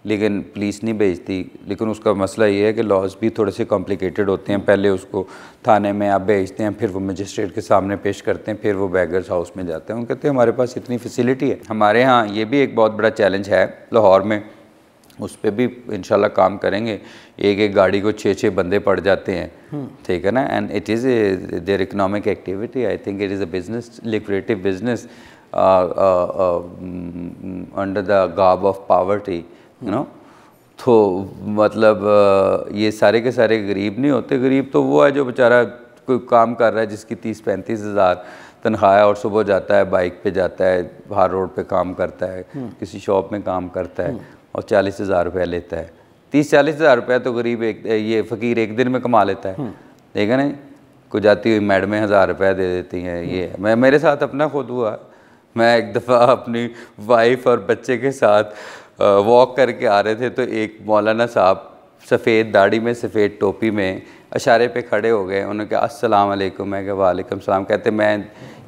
लेकिन पुलिस नहीं भेजती। लेकिन उसका मसला ये है कि लॉज भी थोड़े से कॉम्प्लिकेटेड होते हैं। पहले उसको थाने में आप भेजते हैं, फिर वो मजिस्ट्रेट के सामने पेश करते हैं, फिर वो बैगर्स हाउस में जाते हैं। उन कहते हैं हमारे पास इतनी फैसिलिटी है। हमारे यहाँ ये भी एक बहुत बड़ा चैलेंज है लाहौर में, उस पर भी इंशाल्लाह काम करेंगे। एक गाड़ी को 6-6 बंदे पड़ जाते हैं, ठीक है ना। And it is their economic activity, I think it is a business, लिक्रेटिव business under the garb of poverty, you know. तो मतलब ये सारे के सारे गरीब नहीं होते। गरीब तो वो है जो बेचारा कोई काम कर रहा है जिसकी 30-35 हज़ार तनख्वाह है और सुबह जाता है, बाइक पे जाता है, बाहर रोड पे काम करता है, किसी शॉप में काम करता है और 40 हज़ार रुपया लेता है। 30-40 हज़ार रुपया तो गरीब ये फ़कीर एक दिन में कमा लेता है, ठीक है ना। को जाती हुई मैडमें 1000 रुपया दे देती हैं। ये मैं मेरे साथ अपना खुद हुआ। मैं एक दफ़ा अपनी वाइफ और बच्चे के साथ वॉक करके आ रहे थे तो एक मौलाना साहब सफ़ेद दाढ़ी में सफ़ेद टोपी में इशारे पे खड़े हो गए। उन्होंने कहा अस्सलाम वालेकुम। मैं कहा वालेकुम सलाम। कहते मैं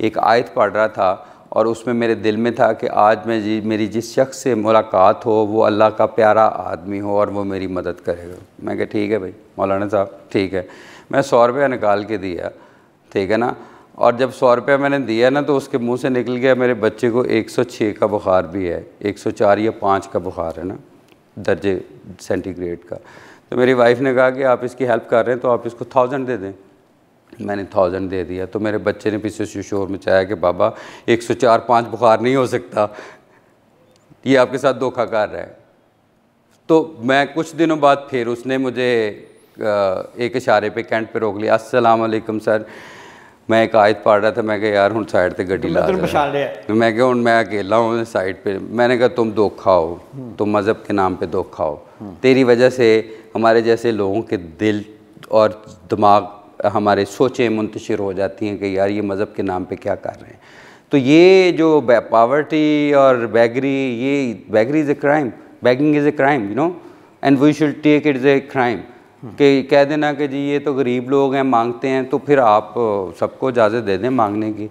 एक आयत पढ़ रहा था और उसमें मेरे दिल में था कि आज मेरी जिस शख्स से मुलाकात हो वो अल्लाह का प्यारा आदमी हो और वो मेरी मदद करेगा। मैं कहा ठीक है भाई मौलाना साहब, ठीक है। मैं 100 रुपया निकाल के दिया, ठीक है ना। और जब 100 रुपया मैंने दिया ना तो उसके मुंह से निकल गया मेरे बच्चे को 106 का बुखार भी है, 104 या 5 का बुखार है ना, दर्जे सेंटीग्रेड का। तो मेरी वाइफ ने कहा कि आप इसकी हेल्प कर रहे हैं तो आप इसको 1000 दे दें। मैंने 1000 दे दिया तो मेरे बच्चे ने पीछे से शोर मचाया कि बाबा 104-5 बुखार नहीं हो सकता, ये आपके साथ धोखा कर रहा है। तो मैं कुछ दिनों बाद फिर उसने मुझे एक इशारे पे कैंट पे रोक लिया। अस्सलाम वालेकुम सर, मैं एक आयत पढ़ रहा था। मैं कहा यार हूँ साइड पे गड्डी ला दे। मैं कहा हूँ मैं अकेला हूँ साइड पे। मैंने कहा तुम धोखा हो, तुम मज़हब के नाम पे धोखा हो। तेरी वजह से हमारे जैसे लोगों के दिल और दिमाग, हमारे सोचें मुंतशिर हो जाती हैं कि यार ये मज़हब के नाम पे क्या कर रहे हैं। तो ये जो पावर्टी और बैगरी, ये beggary is a crime, begging is a crime, you know, and we should take it is a crime. कि कह देना कि जी ये तो गरीब लोग हैं मांगते हैं, तो फिर आप सबको इजाज़त दे दें मांगने की।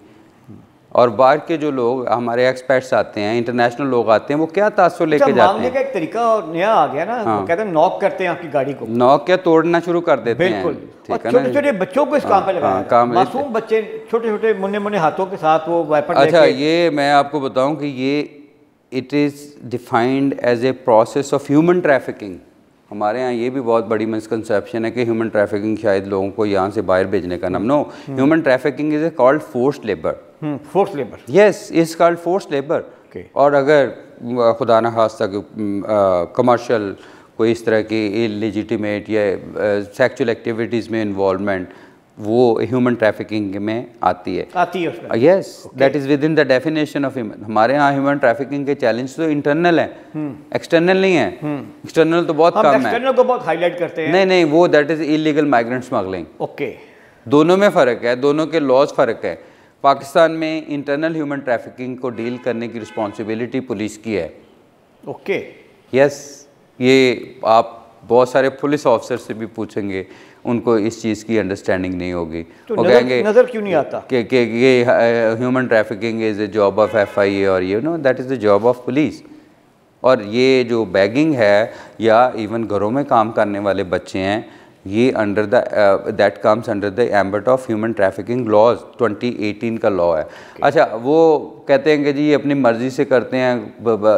और बाहर के जो लोग हमारे एक्सपर्ट्स आते हैं, इंटरनेशनल लोग आते हैं, वो क्या तासुर लेके जाते हैं। मांगने का एक तरीका नया आ गया ना, वो कहते हैं नॉक करते हैं आपकी गाड़ी को, नॉक क्या तोड़ना शुरू कर देते हैं। बिल्कुल, ठीक है ना। छोटे छोटे बच्चों को इस काम पे लगाया, मासूम बच्चे छोटे छोटे मुन्ने मुन्ने हाथों के साथ वो वेपन लेके। अच्छा ये मैं आपको बताऊं कि ये it is defined as a process of human trafficking. हमारे यहाँ ये भी बहुत बड़ी मिसकंसेप्शन है कि ह्यूमन ट्रैफिकिंग शायद लोगों को यहाँ से बाहर भेजने का नाम। No, human trafficking is a called forced labour. Forced labour, yes, is called forced labour. और अगर खुदा न खास्ता कमर्शियल कोई इस तरह की इलेजिटिमेट या सेक्सुअल एक्टिविटीज़ में इन्वॉल्वमेंट, वो ह्यूमन ट्रैफिकिंग में आती है उसमें। Yes, that is with in the definition of human. हमारे यहाँ ह्यूमन ट्रैफिकिंग के चैलेंज तो इंटरनल है, एक्सटर्नल नहीं है। एक्सटर्नल तो बहुत कम है, एक्सटर्नल को बहुत हाईलाइट करते हैं। नहीं नहीं, वो that is illegal migrant smuggling. Okay, दोनों में फ़र्क है, दोनों के लॉज फ़र्क है। पाकिस्तान में इंटरनल ह्यूमन ट्रैफिकिंग को डील करने की रिस्पॉन्सिबिलिटी पुलिस की है। ओके, यस, ये आप बहुत सारे पुलिस ऑफिसर से भी पूछेंगे, उनको इस चीज़ की अंडरस्टैंडिंग नहीं होगी। तो वो कहेंगे नज़र क्यों नहीं आता कि ये human trafficking is a job of FIA और ये know that is the job of police. और ये जो बैगिंग है या इवन घरों में काम करने वाले बच्चे हैं, ये under the that comes under the ambit of human trafficking laws 2018 का लॉ है। अच्छा, वो कहते हैं कि जी ये अपनी मर्ज़ी से करते हैं,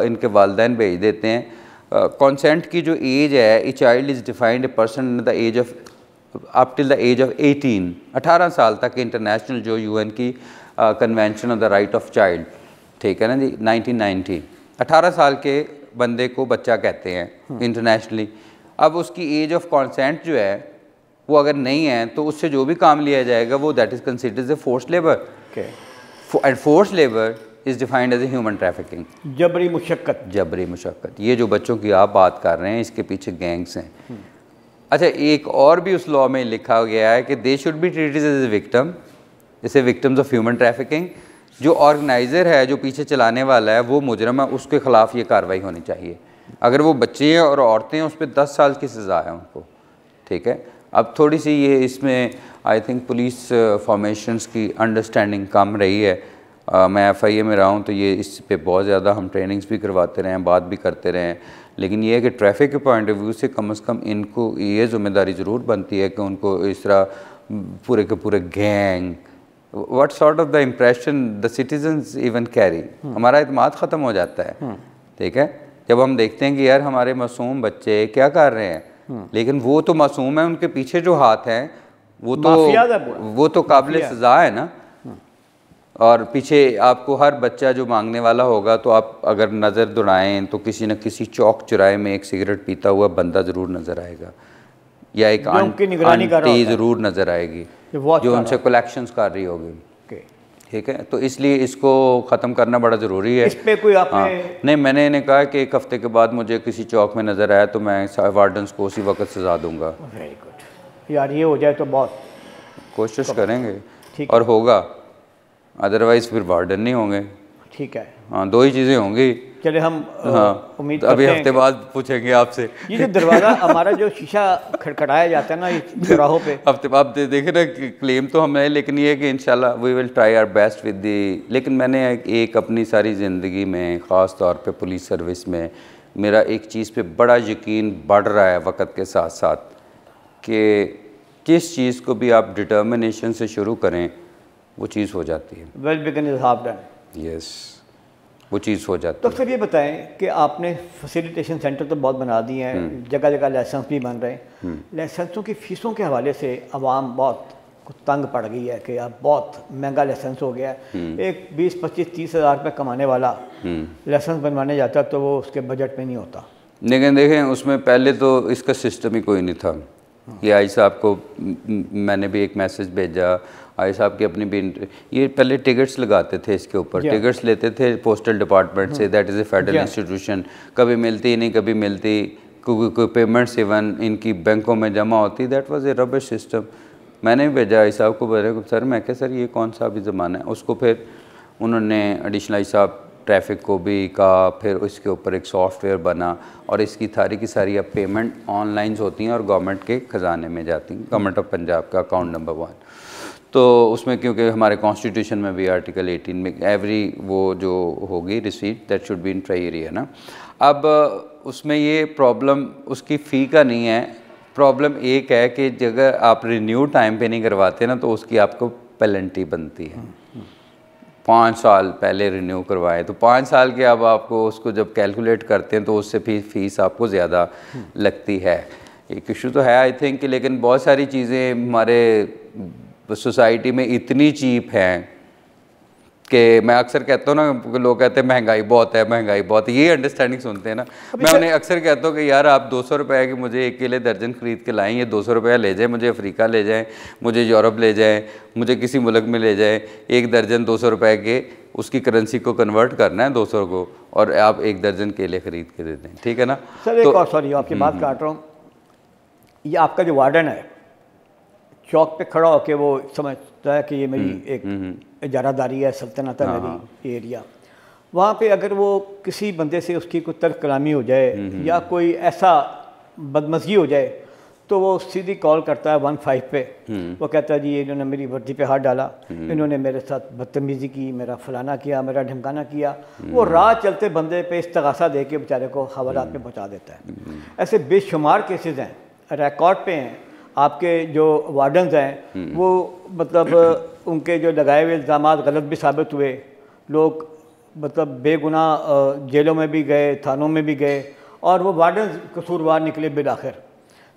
इनके वालिदैन भेज देते हैं। कंसेंट की जो एज है, a child is defined a person the age of up till the age of 18 साल तक इंटरनेशनल जो यूएन की convention of the right of child, ठीक है ना जी, 1990, 18 साल के बंदे को बच्चा कहते हैं इंटरनेशनली। अब उसकी एज ऑफ कंसेंट जो है वो अगर नहीं है तो उससे जो भी काम लिया जाएगा वो that is considered as forced labour, and forced labour is defined as a human trafficking, जबरी मुशक्कत। जबरी मुशक्कत। ये जो बच्चों की आप बात कर रहे हैं इसके पीछे गैंग्स हैं। अच्छा, एक और भी उस लॉ में लिखा गया है कि they should be treated as a victim, जैसे विक्टिम्स ऑफ ह्यूमन ट्रैफिकिंग। जो ऑर्गेनाइज़र है, जो पीछे चलाने वाला है, वो मुजरम है, उसके ख़िलाफ़ ये कार्रवाई होनी चाहिए। अगर वो बच्चे हैं और औरतें हैं उस पर 10 साल की सज़ा है उनको, ठीक है। अब थोड़ी सी ये इसमें आई थिंक पुलिस फॉर्मेशंस की अंडरस्टैंडिंग कम रही है। मैं FIA में रहा हूँ तो ये इस पे बहुत ज़्यादा हम ट्रेनिंग्स भी करवाते रहे हैं, बात भी करते रहे हैं, लेकिन ये है कि ट्रैफिक के पॉइंट ऑफ व्यू से कम इनको ये ज़िम्मेदारी ज़रूर बनती है कि उनको इस तरह पूरे के पूरे gang, what sort of the impression the citizens even carry, हमारा इत्मीनान ख़त्म हो जाता है, ठीक है। जब हम देखते हैं कि यार हमारे मासूम बच्चे क्या कर रहे हैं, लेकिन वो तो मासूम है, उनके पीछे जो हाथ हैं वो तो काबिल सज़ा है ना। और पीछे आपको हर बच्चा जो मांगने वाला होगा तो आप अगर नज़र दौड़ाएं तो किसी न किसी चौक चौराहे में एक सिगरेट पीता हुआ बंदा ज़रूर नज़र आएगा, या एक आंटी ज़रूर नज़र आएगी जो उनसे कलेक्शंस कर रही होगी, ठीक है। तो इसलिए इसको ख़त्म करना बड़ा ज़रूरी है। इस पे कोई आपने नहीं, मैंने इन्हें कहा कि 1 हफ़्ते के बाद मुझे किसी चौक में नज़र आया तो मैं वार्डन्स को उसी वक्त सजा दूंगा। वेरी गुड यार, ये हो जाए तो बहुत कोशिश करेंगे और होगा, अदरवाइज़ फिर वार्डन नहीं होंगे, ठीक है। हाँ, 2 ही चीज़ें होंगी। चले हम उम्मीद तो अभी हफ्ते बाद पूछेंगे आपसे। ये जो दरवाज़ा हमारा जो शीशा खड़खड़ाया जाता है ना चौराहों पे, हफ्ते बाद देखे ना, क्लेम तो हमें, लेकिन ये है कि इंशाल्लाह we will try our best with the. लेकिन मैंने एक अपनी सारी ज़िंदगी में ख़ास तौर पे पुलिस सर्विस में मेरा एक चीज़ पे बड़ा यकीन बढ़ रहा है वक्त के साथ साथ कि किस चीज़ को भी आप डिटर्मिनेशन से शुरू करें वो चीज़ हो जाती है। Well begun is half done. Yes, वो चीज़ हो जाती है। तो है। फिर ये बताएं कि आपने फैसिलिटेशन सेंटर तो बहुत बना दिए हैं, जगह जगह लाइसेंस भी बन रहे हैं, लाइसेंसों की फ़ीसों के हवाले से आवाम बहुत तंग पड़ गई है कि अब बहुत महंगा लाइसेंस हो गया है। एक 20, 25, 30 हज़ार रुपये कमाने वाला लाइसेंस बनवाने जाता तो वो उसके बजट में नहीं होता। लेकिन देखें, उसमें पहले तो इसका सिस्टम ही कोई नहीं था। ये आई साहब को मैंने भी एक मैसेज भेजा, आई साहब की अपनी भी, ये पहले टिकट्स लगाते थे इसके ऊपर, टिकट्स लेते थे पोस्टल डिपार्टमेंट से, that is a federal institution, कभी मिलती नहीं, कभी मिलती, कोई पेमेंट्स इवन इनकी बैंकों में जमा होती, that was a rubbish system. मैंने भी भेजा आई साहब को, बोले सर, मैं क्या सर ये कौन सा अभी ज़माना है। उसको फिर उन्होंने एडिशनल आई साहब ट्रैफिक को भी कहा, फिर इसके ऊपर एक सॉफ्टवेयर बना और इसकी सारी की सारी अब पेमेंट ऑनलाइन होती हैं और गवर्नमेंट के ख़जाने में जाती हैं, गवर्नमेंट ऑफ पंजाब का अकाउंट नंबर 1। तो उसमें क्योंकि हमारे कॉन्स्टिट्यूशन में भी आर्टिकल 18 में एवरी वो जो होगी receipt that should be in treasury है ना। अब उसमें ये प्रॉब्लम उसकी फ़ी का नहीं है, प्रॉब्लम एक है कि अगर आप रिन्यू टाइम पे नहीं करवाते ना तो उसकी आपको पेनल्टी बनती है। 5 साल पहले रिन्यू करवाए तो 5 साल के अब आपको उसको जब कैलकुलेट करते हैं तो उससे फीस आपको ज़्यादा लगती है। एक इशू तो है आई थिंक, लेकिन बहुत सारी चीज़ें हमारे सोसाइटी में इतनी चीप हैं कि मैं अक्सर कहता हूँ ना, लोग कहते हैं महंगाई बहुत है, महंगाई बहुत है, ये अंडरस्टैंडिंग सुनते हैं ना। मैं उन्हें अक्सर कहता हूँ कि यार आप 200 रुपये की मुझे 1 केले दर्जन ख़रीद के लाएँ, ये 200 रुपये ले जाएँ, मुझे अफ्रीका ले जाएँ, मुझे यूरोप ले जाएँ, मुझे किसी मुल्क में ले जाएँ, 1 दर्जन 200 रुपये के उसकी करेंसी को कन्वर्ट करना है 200 को, और आप 1 दर्जन केले ख़रीद के दे दें, ठीक है ना। सर एक और, सॉरी आपकी बात काट रहा हूँ, ये आपका जो वार्डन है चौक पे खड़ा होकर वो समझता है कि ये मेरी एक इजारादारी है, सल्तनत है मेरी एरिया, वहाँ पे अगर वो किसी बंदे से उसकी कोई तर्क कलामी हो जाए या कोई ऐसा बदमज़गी हो जाए तो वो सीधी कॉल करता है 15 पे। वो कहता है जी इन्होंने मेरी वर्दी पे हाथ डाला, इन्होंने मेरे साथ बदतमीज़ी की, मेरा फलाना किया, मेरा ढमकाना किया। वो राह चलते बंदे पे इस्तगासा दे के बेचारे को हवालात में पहुँचा देता है। ऐसे बेशुमार केसेस हैं, रिकॉर्ड पे हैं। आपके जो वार्डन्स हैं वो मतलब उनके जो लगाए हुए इल्ज़ामात गलत भी साबित हुए, लोग मतलब बेगुनाह जेलों में भी गए, थानों में भी गए, और वो वार्डन्स कसूरवार निकले बिलाखिर।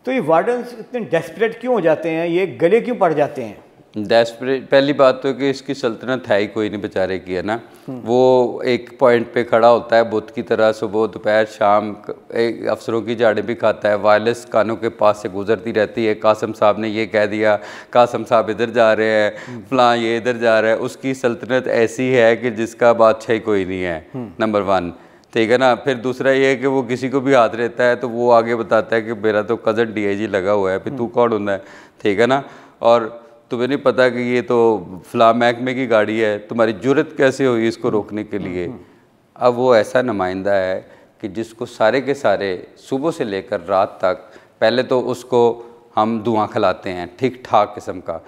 तो ये वार्डन्स इतने डेस्परेट क्यों हो जाते हैं, ये गले क्यों पड़ जाते हैं? डेस्परेट, पहली बात तो कि इसकी सल्तनत है ही कोई नहीं बेचारे की, है ना। वो एक पॉइंट पे खड़ा होता है बुत की तरह, सुबह दोपहर शाम अफसरों की झाड़ें भी खाता है, वायरलेस कानों के पास से गुजरती रहती है, कासम साहब ने ये कह दिया, कासम साहब इधर जा रहे हैं, फलां ये इधर जा रहा है। उसकी सल्तनत ऐसी है कि जिसका बादशाह ही कोई नहीं है, नंबर 1, ठीक है ना। फिर दूसरा ये है कि वो किसी को भी हाथ रहता है तो वो आगे बताता है कि मेरा तो कज़न DIG लगा हुआ है, फिर तू कौन होता है, ठीक है ना। और तुम्हें नहीं पता कि ये तो फलां महकमे की गाड़ी है, तुम्हारी जुर्रत कैसे हुई इसको रोकने के लिए। अब वो ऐसा नुमाइंदा है कि जिसको सारे के सारे सुबह से लेकर रात तक, पहले तो उसको हम धुआं खिलाते हैं ठीक ठाक किस्म का।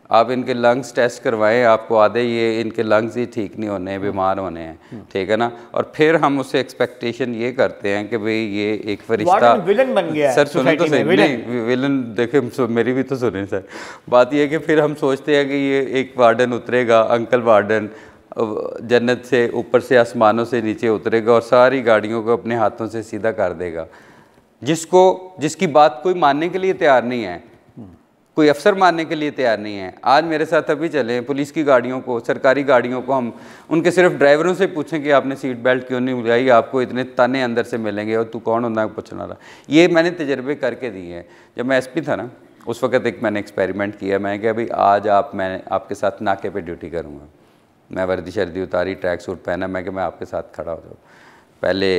आप इनके लंग्स टेस्ट करवाएं, आपको आधे ये इनके लंग्स ही ठीक नहीं होने हैं, बीमार होने हैं, ठीक है ना। और फिर हम उससे एक्सपेक्टेशन ये करते हैं कि भाई ये एक फरिश्ता विलन बन गया। सर सुनो तो सही, नहीं विलन देखे, मेरी भी तो सुने सर। बात ये है कि फिर हम सोचते हैं कि ये एक वार्डन उतरेगा, अंकल वार्डन जन्नत से ऊपर से आसमानों से नीचे उतरेगा और सारी गाड़ियों को अपने हाथों से सीधा कर देगा। जिसकी बात कोई मानने के लिए तैयार नहीं है, कोई अफसर मानने के लिए तैयार नहीं है। आज मेरे साथ अभी चलें पुलिस की गाड़ियों को, सरकारी गाड़ियों को, हम उनके सिर्फ ड्राइवरों से पूछें कि आपने सीट बेल्ट क्यों नहीं लगाई, आपको इतने ताने अंदर से मिलेंगे और तू कौन होता है पूछने वाला। ये मैंने तजर्बे करके दिए हैं। जब मैं SP था ना, उस वक्त एक मैंने एक्सपेरिमेंट किया। मैं क्या भाई आज मैं आपके साथ नाके पर ड्यूटी करूँगा। मैं वर्दी शर्दी उतारी, ट्रैक सूट पहना, मैं कि मैं आपके साथ खड़ा हो जाऊँ। पहले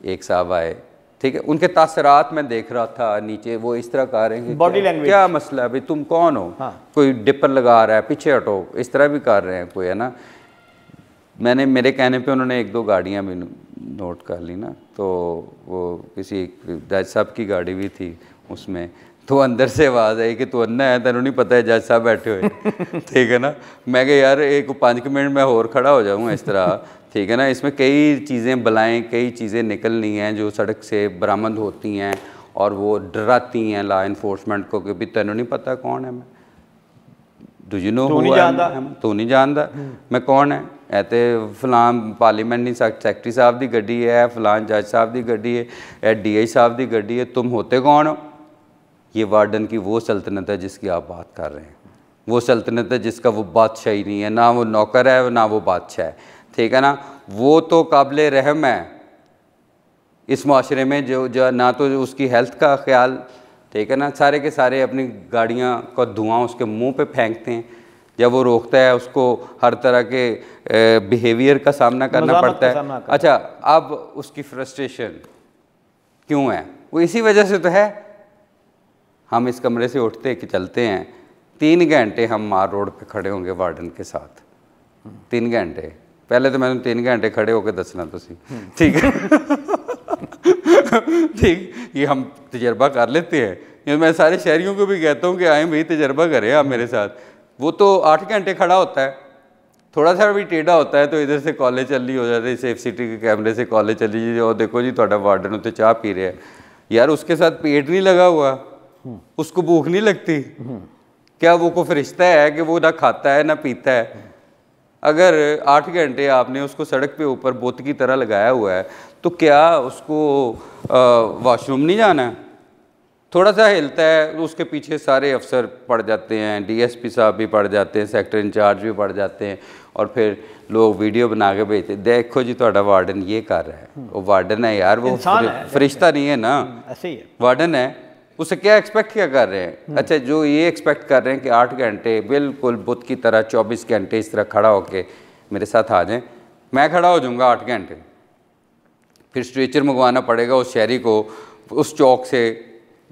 एक साहब आए, ठीक है, उनके तासरात मैं देख रहा था नीचे, वो इस तरह कर रहे हैं, बॉडी लैंग्वेज क्या मसला है भाई, तुम कौन हो। हाँ। कोई डिपर लगा रहा है, पीछे हटो, इस तरह भी कर रहे हैं कोई, है ना। मैंने मेरे कहने पे उन्होंने 1-2 गाड़ियाँ भी नोट कर ली ना, तो वो किसी जज साहब की गाड़ी भी थी उसमें, तो अंदर से आवाज़ आई कि तू अन्ना है, तेनों नहीं पता है जज साहब बैठे हुए ठीक है ना। मैं कहा यार 1-5 मिनट में और खड़ा हो जाऊँगा इस तरह, ठीक है ना। इसमें कई चीज़ें बलाएँ, कई चीज़ें निकलनी हैं जो सड़क से बरामद होती हैं और वो डराती हैं लॉ इन्फोर्समेंट को कि भी तेनों नहीं पता कौन है मैं, डू यू नो, तू नहीं जानता मैं कौन है। ऐते फलां पार्लीमेंट नहीं सैकटरी साहब की गड्डी है, फलां जज साहब की गड्डी है, DI साहब की गड्डी है, तुम होते कौन हो। ये वार्डन की वो सल्तनत है जिसकी आप बात कर रहे हैं, वो सल्तनत है जिसका वो बादशाह ही नहीं है, ना वो नौकर है ना वो बादशाह है, ठीक है ना। वो तो काबिल रहम है इस माशरे में, जो ना तो उसकी हेल्थ का ख्याल, ठीक है ना। सारे के सारे अपनी गाड़ियाँ का धुआं उसके मुंह पे फेंकते हैं, जब वो रोकता है उसको हर तरह के बिहेवियर का सामना करना पड़ता है। अच्छा, अब उसकी फ्रस्ट्रेशन क्यों है, वो इसी वजह से तो है। हम इस कमरे से उठते कि चलते हैं, 3 घंटे हम मार रोड पे खड़े होंगे वार्डन के साथ, 3 घंटे। पहले तो मैंने 3 घंटे खड़े होकर दसना तुसी, ठीक है ठीक, ये हम तजर्बा कर लेते हैं। ये मैं सारे शहरियों को भी कहता हूँ कि आए भाई तजर्बा करें आप मेरे साथ। वो तो 8 घंटे खड़ा होता है, थोड़ा सा भी टेढ़ा होता है तो इधर से कॉलेज चली हो जाती है, सेफ सिटी के कैमरे से कॉलेज चली जी, और देखो जी थोड़ा वार्डन उत्ते चाह पी रहे हैं। यार उसके साथ पेट नहीं लगा हुआ, उसको भूख नहीं लगती क्या? वो को फरिश्ता है कि वो ना खाता है ना पीता है। अगर 8 घंटे आपने उसको सड़क पे ऊपर बोत की तरह लगाया हुआ है तो क्या उसको वॉशरूम नहीं जाना है? थोड़ा सा हिलता है उसके पीछे सारे अफसर पड़ जाते हैं, DSP साहब भी पड़ जाते हैं, सेक्टर इंचार्ज भी पड़ जाते हैं, और फिर लोग वीडियो बना के भेजते, देखो जी थोड़ा वार्डन ये कर रहा है। वो वार्डन है यार, वो फरिश्ता नहीं है ना, ऐसे ही है, वार्डन है। उससे क्या एक्सपेक्ट क्या कर रहे हैं? अच्छा, जो ये एक्सपेक्ट कर रहे हैं कि 8 घंटे बिल्कुल बुत की तरह 24 घंटे इस तरह खड़ा होके मेरे साथ आ जाएं, मैं खड़ा हो जाऊंगा 8 घंटे, फिर स्ट्रेचर मंगवाना पड़ेगा उस शहरी को उस चौक से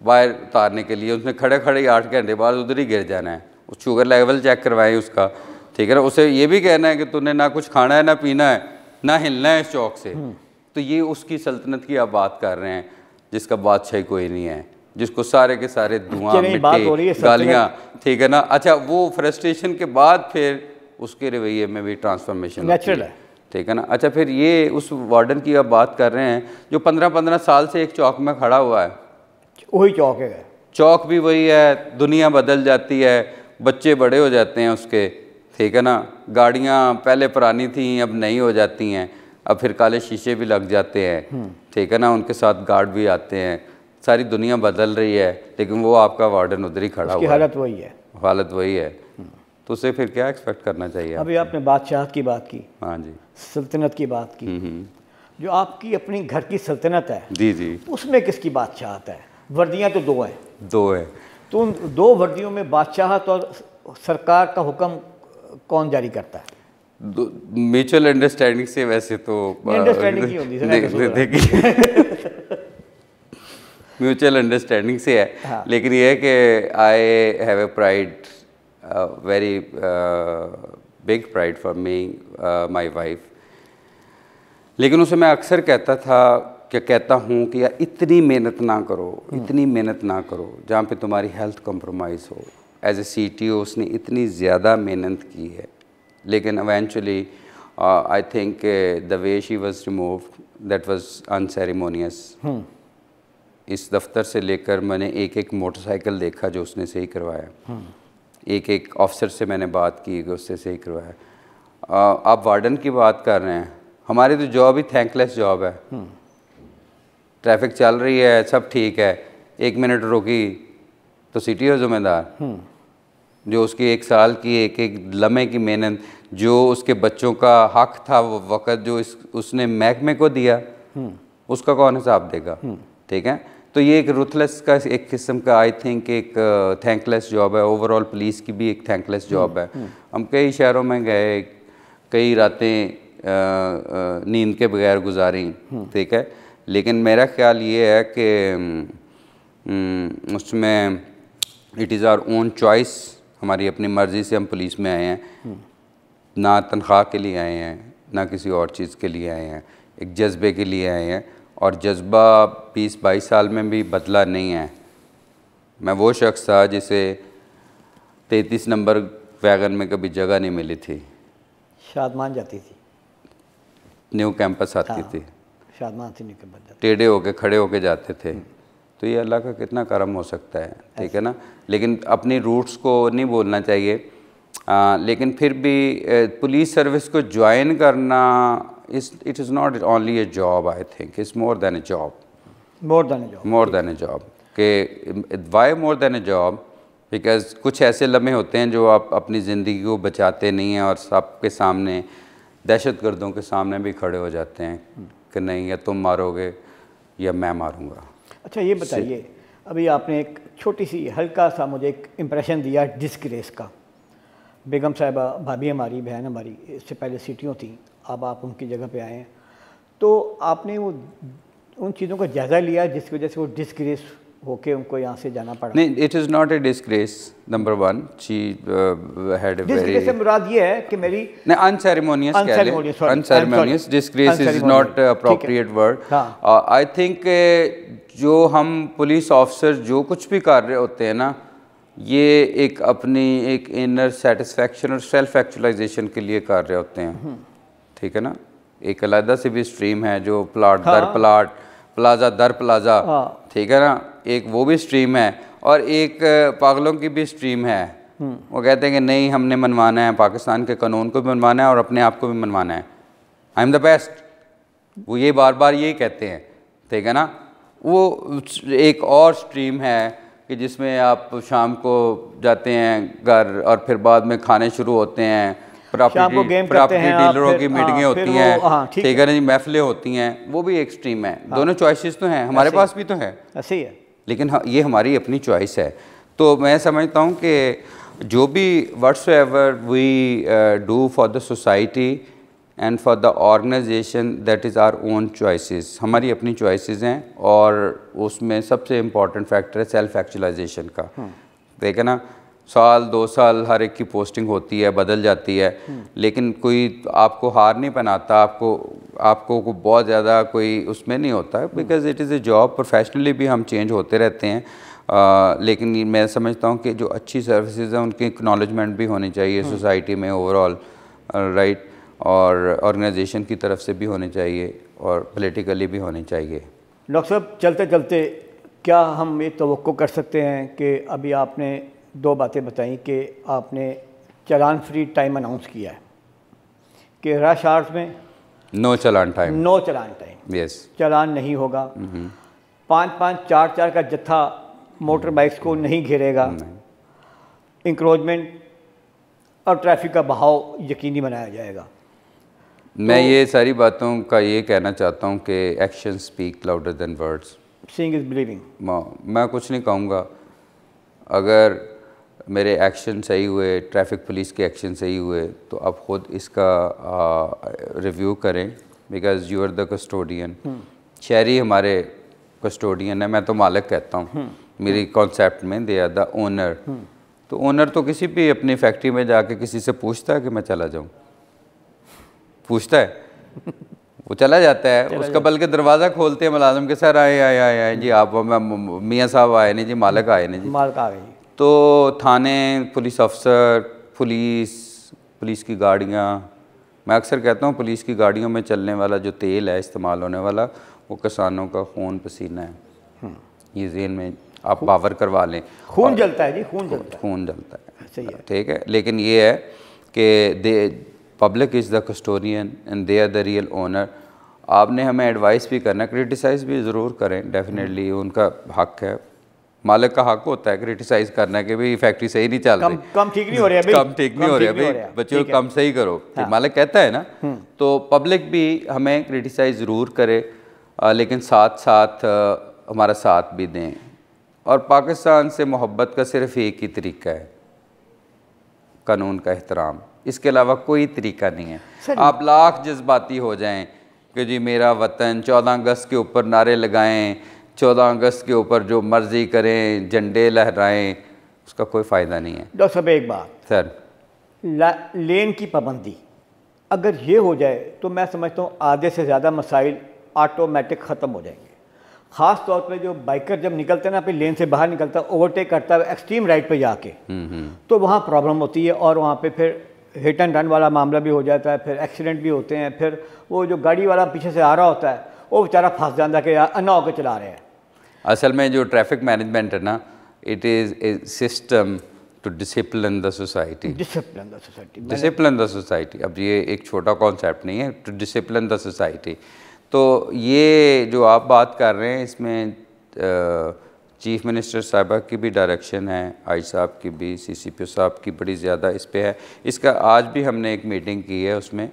बाहर उतारने के लिए। उसने खड़े खड़े 8 घंटे बाद उधर ही गिर जाना है। उस शुगर लेवल चेक करवाएं उसका, ठीक है ना। उसे ये भी कहना है कि तूने ना कुछ खाना है ना पीना है ना हिलना है इस चौक से। तो ये उसकी सल्तनत की आप बात कर रहे हैं जिसका बादशाही कोई नहीं है, जिसको सारे के सारे धुआं मिट्टी गालियाँ, ठीक है ना। अच्छा, वो फ्रस्ट्रेशन के बाद फिर उसके रवैये में भी ट्रांसफॉर्मेशन नेचुरल है, ठीक है ना। अच्छा, फिर ये उस वार्डन की आप बात कर रहे हैं जो 15-15 साल से एक चौक में खड़ा हुआ है, वही चौक है, चौक भी वही है, दुनिया बदल जाती है, बच्चे बड़े हो जाते हैं उसके, ठीक है ना, गाड़ियाँ पहले पुरानी थी अब नई हो जाती हैं, अब फिर काले शीशे भी लग जाते हैं, ठीक है ना, उनके साथ गार्ड भी आते हैं, सारी दुनिया बदल रही है, लेकिन वो आपका वार्डन उधर ही खड़ा हुआ है, हालत वही है, हालत वही है, तो उसे फिर क्या एक्सपेक्ट करना चाहिए। अभी आपने बादशाहत की बात की, हाँ जी, सल्तनत की बात की, जो आपकी अपनी घर की सल्तनत है जी जी, उसमें किसकी बादशाहत है? वर्दियाँ तो दो हैं, तो उन दो वर्दियों में बादशाहत और सरकार का हुक्म कौन जारी करता है? म्यूचुअल अंडरस्टैंडिंग से वैसे तो अंडरस्टैंडिंग की होती है, देखिए म्यूचुअल अंडरस्टैंडिंग से है, हाँ। लेकिन ये है कि I have a pride, very big pride for me, my wife, लेकिन उसे मैं अक्सर कहता हूँ कि यार इतनी मेहनत ना करो, इतनी मेहनत ना करो जहाँ पे तुम्हारी हेल्थ कंप्रोमाइज़ हो। एज ए CTO उसने इतनी ज़्यादा मेहनत की है, लेकिन eventually I think the way she was removed that was unceremonious। इस दफ्तर से लेकर मैंने एक एक मोटरसाइकिल देखा जो उसने सही करवाया, एक एक ऑफिसर से मैंने बात की कि उससे सही करवाया। आप वार्डन की बात कर रहे हैं, हमारी तो जॉब ही थैंकलेस जॉब है। ट्रैफिक चल रही है, सब ठीक है, 1 मिनट रुकी तो CTO ज़िम्मेदार, जो उसकी 1 साल की एक एक लम्हे की मेहनत, जो उसके बच्चों का हक था वो वक़्त जो उसने महकमे को दिया, उसका कौन हिसाब देगा? ठीक है, तो ये एक रुथलेस का एक किस्म का आई थिंक एक थैंकलेस जॉब है। ओवरऑल पुलिस की भी एक थैंकलेस जॉब है। हम कई शहरों में गए, कई रातें नींद के बगैर गुजारी, ठीक है, लेकिन मेरा ख्याल ये है कि उसमें it is our own choice, हमारी अपनी मर्ज़ी से हम पुलिस में आए हैं, ना तनख्वाह के लिए आए हैं, ना किसी और चीज़ के लिए आए हैं, एक जज्बे के लिए आए हैं, और जज्बा 20-22 साल में भी बदला नहीं है। मैं वो शख्स था जिसे 33 नंबर वैगन में कभी जगह नहीं मिली थी, शादमान जाती थी, न्यू कैंपस आती थी, शादमान से निकल जाते, टेढ़े होके खड़े होके जाते थे। तो ये अल्लाह का कितना करम हो सकता है, ठीक है ना, लेकिन अपनी रूट्स को नहीं बोलना चाहिए। लेकिन फिर भी पुलिस सर्विस को ज्वाइन करना it is not only a job, I think it's more than a job, more than a job. कि why more than a job? Because कुछ ऐसे लम्हे होते हैं जो आप अपनी ज़िंदगी को बचाते नहीं हैं और सबके सामने, दहशतगर्दों के सामने भी खड़े हो जाते हैं कि नहीं, या तुम मारोगे या मैं मारूंगा। अच्छा ये बताइए, अभी आपने एक छोटी सी हल्का सा मुझे एक इम्प्रेशन दिया डिस्ग्रेस का। बेगम साहिबा, भाभी हमारी, बहन हमारी, इससे पहले CTO थी, अब आप उनकी जगह पे आए हैं, तो आपने वो उन चीज़ों का जायज़ा लिया जिसकी वजह से वो डिस्ग्रेस होके उनको यहाँ से जाना पड़ा? नहीं, it is not a disgrace, number one, she had a very, disgrace से मुराद ये है कि मेरी unceremonious, unceremonious, disgrace is not appropriate word. I think जो हम पुलिस ऑफिसर जो कुछ भी कर रहे होते हैं ना, ये एक अपनी एक इनर सेटिस्फैक्शन और सेल्फ एक्चुअलाइजेशन के लिए कर रहे होते हैं, ठीक है ना। एक अलग से भी स्ट्रीम है जो प्लाट दर प्लाट, प्लाजा दर प्लाजा, ठीक है ना, एक वो भी स्ट्रीम है, और एक पागलों की भी स्ट्रीम है। वो कहते हैं कि नहीं, हमने मनवाना है, पाकिस्तान के कानून को भी मनवाना है और अपने आप को भी मनवाना है, आई एम द बेस्ट, वो ये बार बार यही कहते हैं, ठीक है ना। वो एक और स्ट्रीम है कि जिसमें आप शाम को जाते हैं घर और फिर बाद में खाने शुरू होते हैं, प्रॉपर्टी डीलरों की मीटिंगें होती हैं, ठीक है ना जी, महफिलें होती हैं, वो भी एक स्ट्रीम है। दोनों चॉइसेस तो हैं, हमारे पास भी तो है, ऐसे ही है, लेकिन ये हमारी अपनी चॉइस है। तो मैं समझता हूँ कि जो भी whatsoever we do for the society and for the organization, that is our own choices, हमारी अपनी चॉइसेस हैं, और उसमें सबसे इम्पॉर्टेंट फैक्टर है सेल्फ एक्चुअलाइजेशन का, ठीक है ना। 1-2 साल हर एक की पोस्टिंग होती है, बदल जाती है, लेकिन कोई आपको हार नहीं पहनाता, आपको बहुत ज़्यादा कोई उसमें नहीं होता, because it is A job. Professionally भी हम चेंज होते रहते हैं, लेकिन मैं समझता हूँ कि जो अच्छी सर्विसेज हैं उनकी एक्नॉलेजमेंट भी होनी चाहिए सोसाइटी में ओवरऑल, राइट, और ऑर्गेनाइजेशन की तरफ से भी होनी चाहिए और पॉलिटिकली भी होनी चाहिए। डॉक्टर साहब, चलते चलते क्या हम ये तवक्को कर सकते हैं कि अभी आपने 2 बातें बताई कि आपने चालान फ्री टाइम अनाउंस किया है कि रश आवर्स में नो चालान टाइम, नो चालान टाइम, यस, चालान नहीं होगा, 5-5, 4-4 का जत्था मोटर बाइक्स को नहीं घेरेगा, इंक्रोचमेंट और ट्रैफिक का बहाव यकीनी बनाया जाएगा। मैं ये सारी बातों का ये कहना चाहता हूँ कि action speak louder than words. Seeing is believing. मैं कुछ नहीं कहूँगा, अगर मेरे एक्शन सही हुए, ट्रैफिक पुलिस के एक्शन सही हुए, तो आप ख़ुद इसका रिव्यू करें, because you are the custodian. शहरी हमारे कस्टोडियन है, मैं तो मालिक कहता हूँ मेरी कॉन्सेप्ट में, दे आर द ओनर। तो ओनर तो किसी भी अपनी फैक्ट्री में जाके किसी से पूछता है कि मैं चला जाऊँ? पूछता है? वो चला जाता है, उसका बल्कि दरवाज़ा खोलते हैं मुलाजिम के, सर आए आए आए आए जी, आप मियाँ साहब आए नहीं जी, मालिक आए नहीं जी, मालिक आ गई। तो थाने, पुलिस अफसर, पुलिस की गाड़ियाँ, मैं अक्सर कहता हूँ पुलिस की गाड़ियों में चलने वाला जो तेल है इस्तेमाल होने वाला, वो किसानों का खून पसीना है। ये ज़हन में आप बावर करवा लें। खून जलता है जी, खून जलता है, सही है, ठीक है। लेकिन ये है कि public is the custodian and they are the real owner. आपने हमें एडवाइस भी करना, क्रिटिसाइज़ भी ज़रूर करें, डेफिनेटली उनका हक है, मालिक का हक होता है क्रिटिसाइज करना कि भाई फैक्ट्री सही नहीं चल रही, कम ठीक नहीं हो रही है भाई, कम ठीक नहीं हो रही है भाई, बच्चों को कम सही करो, हाँ। मालिक कहता है ना, तो पब्लिक भी हमें क्रिटिसाइज ज़रूर करे, लेकिन साथ साथ हमारा साथ भी दें। और पाकिस्तान से मोहब्बत का सिर्फ एक ही तरीका है, कानून का एहतराम, इसके अलावा कोई तरीका नहीं है। आप लाख जज्बाती हो जाएं कि जी मेरा वतन, 14 अगस्त के ऊपर नारे लगाएं, 14 अगस्त के ऊपर जो मर्जी करें, झंडे लहराएं, उसका कोई फ़ायदा नहीं है। डॉक्टर साहब एक बात सर, लेन की पाबंदी अगर ये हो जाए तो मैं समझता हूँ आधे से ज़्यादा मसाइल ऑटोमेटिक ख़त्म हो जाएंगे। ख़ास तौर पे जो बाइकर जब निकलते हैं ना, अपनी लेन से बाहर निकलता है, ओवरटेक करता है एक्सट्रीम राइट पे जाके, तो वहाँ प्रॉब्लम होती है और वहाँ पे फिर हिट एंड रन वाला मामला भी हो जाता है, फिर एक्सीडेंट भी होते हैं, फिर वो जो गाड़ी वाला पीछे से आ रहा होता है वो बेचारा फंस जाता है कि यार अन्ना होकर चला रहे हैं। असल में जो ट्रैफिक मैनेजमेंट है ना, it is a system to discipline the society, discipline the society. अब ये एक छोटा कॉन्सेप्ट नहीं है, टू डिसिप्लिन द सोसाइटी। तो ये जो आप बात कर रहे हैं, इसमें चीफ़ मिनिस्टर साहिबा की भी डायरेक्शन है, आई साहब की भी, CCPO साहब की बड़ी ज़्यादा इस पे है। इसका आज भी हमने एक मीटिंग की है, उसमें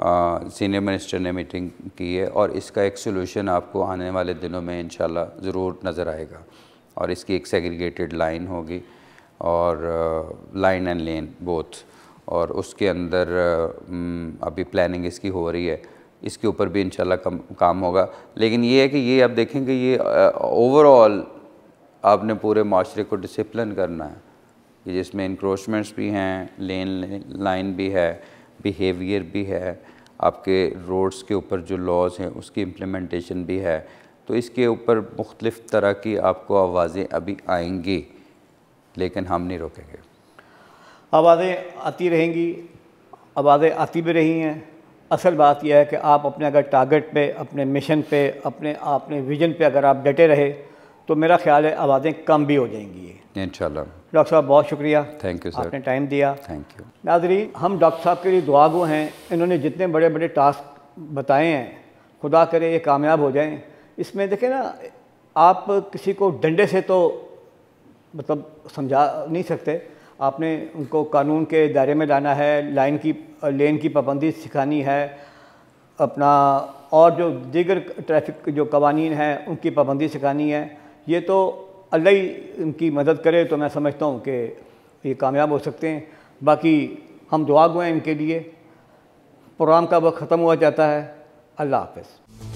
सीनियर मिनिस्टर ने मीटिंग की है, और इसका एक सलूशन आपको आने वाले दिनों में इंशाल्लाह ज़रूर नज़र आएगा। और इसकी एक सेग्रीगेटेड लाइन होगी, और लाइन एंड लेन बोथ, और उसके अंदर अभी प्लानिंग इसकी हो रही है, इसके ऊपर भी इंशाल्लाह काम होगा। लेकिन ये है कि ये आप देखेंगे, ये ओवरऑल आपने पूरे माशरे को डिसिप्लिन करना है, कि जिसमें इंक्रोचमेंट्स भी हैं, लेन लाइन भी है, बिहेवियर भी है, आपके रोड्स के ऊपर जो लॉज हैं उसकी इम्प्लीमेंटेशन भी है। तो इसके ऊपर मुख्तलिफ़ तरह की आपको आवाज़ें अभी आएंगी, लेकिन हम नहीं रोकेंगे। आवाज़ें आती रहेंगी, आवाज़ें आती भी रही हैं। असल बात यह है कि आप अपने अगर टारगेट पे, अपने मिशन पे, अपने विजन पे अगर आप डटे रहे तो मेरा ख्याल है आवाज़ें कम भी हो जाएंगी इंशाल्लाह। डॉक्टर साहब बहुत शुक्रिया, थैंक यू सर, आपने टाइम दिया, थैंक यू। नाज़रीन, हम डॉक्टर साहब के लिए दुआगो हैं। इन्होंने जितने बड़े बड़े टास्क बताए हैं, खुदा करे ये कामयाब हो जाएं। इसमें देखें ना, आप किसी को डंडे से तो मतलब समझा नहीं सकते, आपने उनको कानून के दायरे में लाना है, लेन की पाबंदी सिखानी है, अपना और जो दीगर ट्रैफिक जो कवानीन हैं उनकी पाबंदी सिखानी है। ये तो अल्लाह ही उनकी मदद करे तो मैं समझता हूँ कि ये कामयाब हो सकते हैं। बाकी हम दुआ गो हैं इनके लिए। प्रोग्राम का वक्त ख़त्म हुआ जाता है। अल्लाह हाफ़िज़।